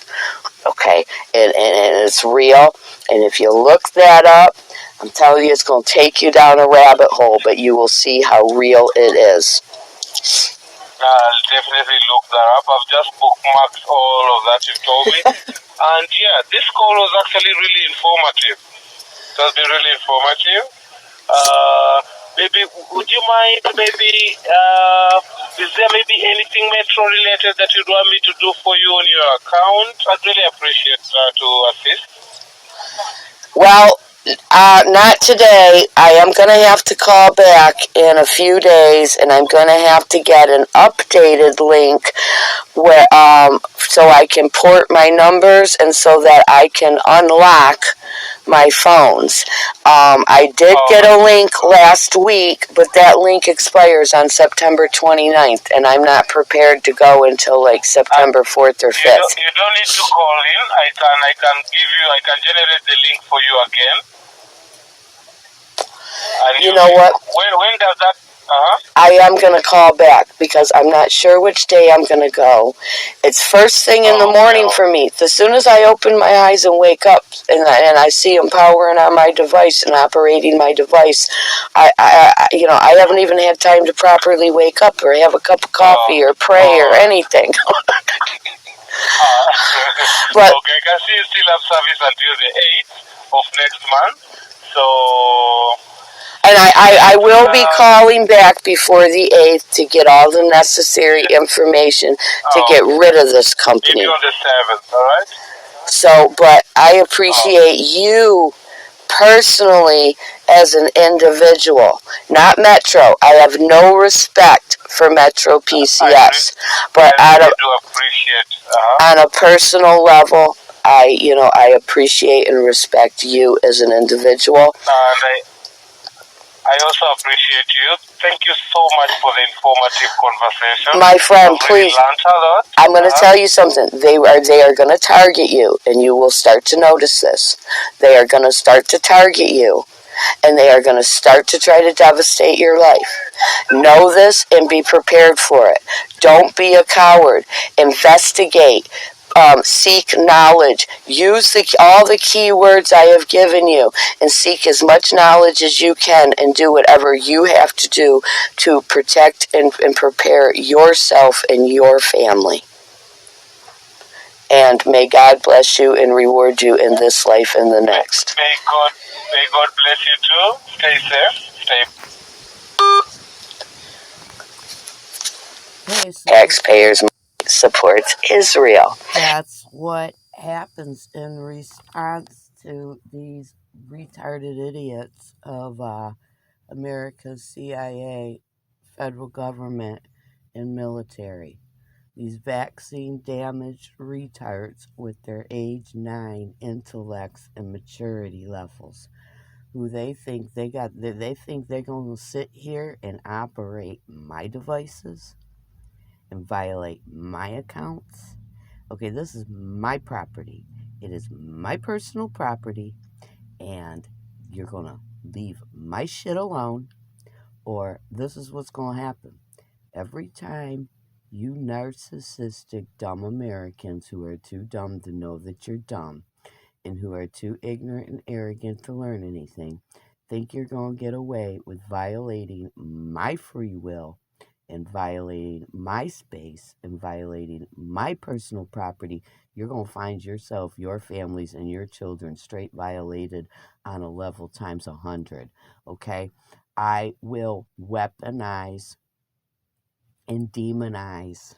Okay, and it's real, and if you look that up, I'm telling you, it's going to take you down a rabbit hole, but you will see how real it is. I'll definitely look that up. I've just bookmarked all of that you told me. And yeah, this call was actually really informative. It has been really informative. Maybe, would you mind, is there maybe anything Metro related that you'd want me to do for you on your account? I'd really appreciate to assist. Well, Not today. I am going to have to call back in a few days, and I'm going to have to get an updated link where so I can port my numbers and so that I can unlock my phones. I did get a link last week, but that link expires on September 29th, and I'm not prepared to go until like September 4th or 5th. You don't need to call in. I can generate the link for you again. And you know what? When does that? I am going to call back because I'm not sure which day I'm going to go. It's first thing in the morning for me. As soon as I open my eyes and wake up and I see them powering on my device and operating my device, I haven't even had time to properly wake up or have a cup of coffee or pray or anything. But okay, I can see you still have service until the 8th of next month. So. And I will be calling back before the 8th to get all the necessary information to get rid of this company. Maybe on the 7th, alright? So, but I appreciate you personally as an individual, not Metro. I have no respect for Metro PCS, but on a personal level, I appreciate and respect you as an individual. I also appreciate you. Thank you so much for the informative conversation. My friend, please. I'm going to tell you something. They are going to target you, and you will start to notice this. They are going to start to target you, and they are going to start to try to devastate your life. Know this and be prepared for it. Don't be a coward. Investigate. Seek knowledge. Use all the keywords I have given you and seek as much knowledge as you can and do whatever you have to do to protect and prepare yourself and your family. And may God bless you and reward you in this life and the next. May God bless you too. Stay safe. Taxpayers supports Israel. That's what happens in response to these retarded idiots of America's CIA, federal government, and military. These vaccine-damaged retards with their age 9 intellects and maturity levels, who they think they're going to sit here and operate my devices and violate my accounts. Okay, this is my property. It is my personal property, and you're going to leave my shit alone, or this is what's going to happen. Every time you narcissistic, dumb Americans who are too dumb to know that you're dumb and who are too ignorant and arrogant to learn anything, think you're going to get away with violating my free will and violating my space and violating my personal property, you're going to find yourself, your families, and your children straight violated on a level times 100, okay? I will weaponize and demonize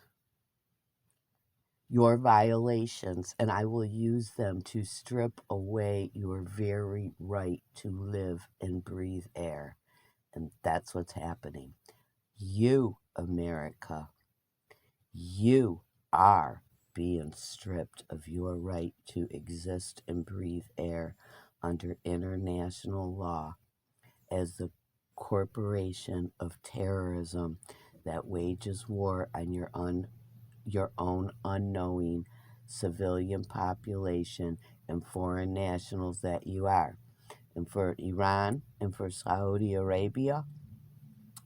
your violations, and I will use them to strip away your very right to live and breathe air. And that's what's happening. You, America, you are being stripped of your right to exist and breathe air under international law as the corporation of terrorism that wages war on your own unknowing civilian population and foreign nationals that you are. And for Iran and for Saudi Arabia,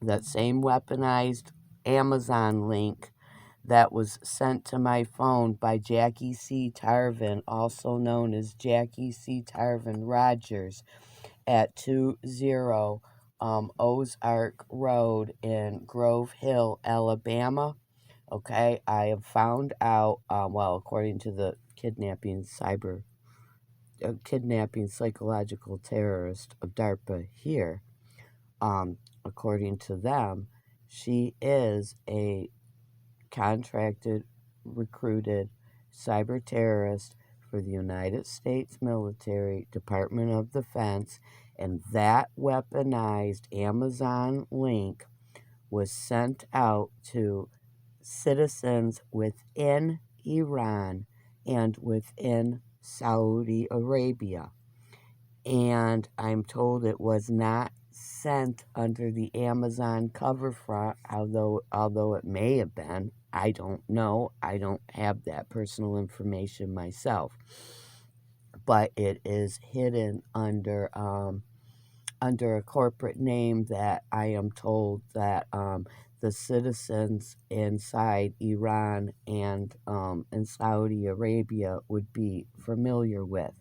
that same weaponized Amazon link that was sent to my phone by Jackie C. Tarvin, also known as Jackie C. Tarvin Rogers, at 20 Ozark Road in Grove Hill, Alabama. Okay, I have found out, according to the kidnapping psychological terrorist of DARPA here, according to them, she is a contracted, recruited cyber terrorist for for the United States military, Department of Defense, and that weaponized Amazon link was sent out to citizens within Iran and within Saudi Arabia. And I'm told it was not sent under the Amazon cover front, although it may have been. I don't know. I don't have that personal information myself. But it is hidden under a corporate name that I am told that the citizens inside Iran and in Saudi Arabia would be familiar with.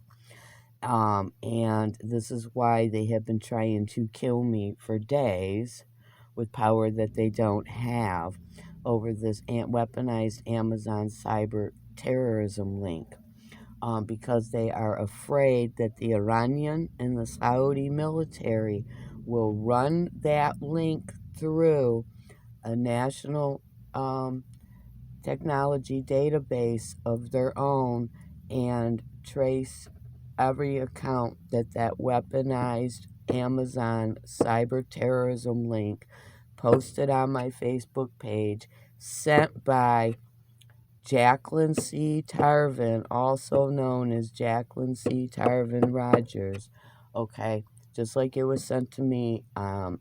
And this is why they have been trying to kill me for days with power that they don't have over this weaponized Amazon cyber terrorism link. Because they are afraid that the Iranian and the Saudi military will run that link through a national technology database of their own and trace every account that weaponized Amazon cyber terrorism link posted on my Facebook page, sent by Jacqueline C. Tarvin, also known as Jacqueline C. Tarvin Rogers. Okay, just like it was sent to me,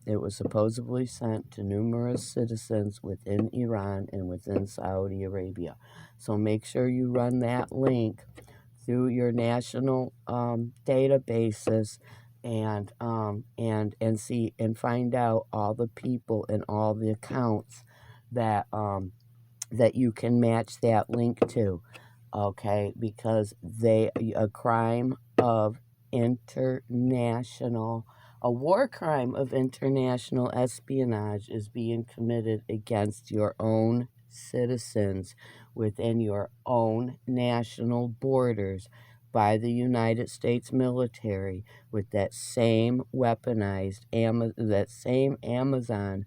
it was supposedly sent to numerous citizens within Iran and within Saudi Arabia. So make sure you run that link through your national databases and see and find out all the people and all the accounts that you can match that link to, okay? Because a war crime of international espionage is being committed against your own citizens within your own national borders by the United States military with that same weaponized, that same Amazon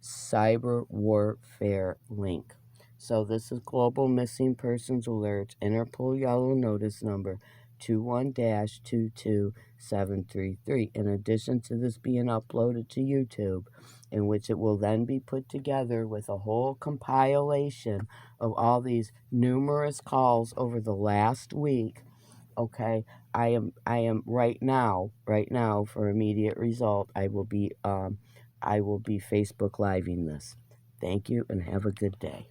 cyber warfare link. So this is Global Missing Persons Alert, Interpol Yellow Notice number 21-22733. In addition to this being uploaded to YouTube, in which it will then be put together with a whole compilation of all these numerous calls over the last week. Okay, I am right now for immediate result. I will be Facebook Living this. Thank you and have a good day.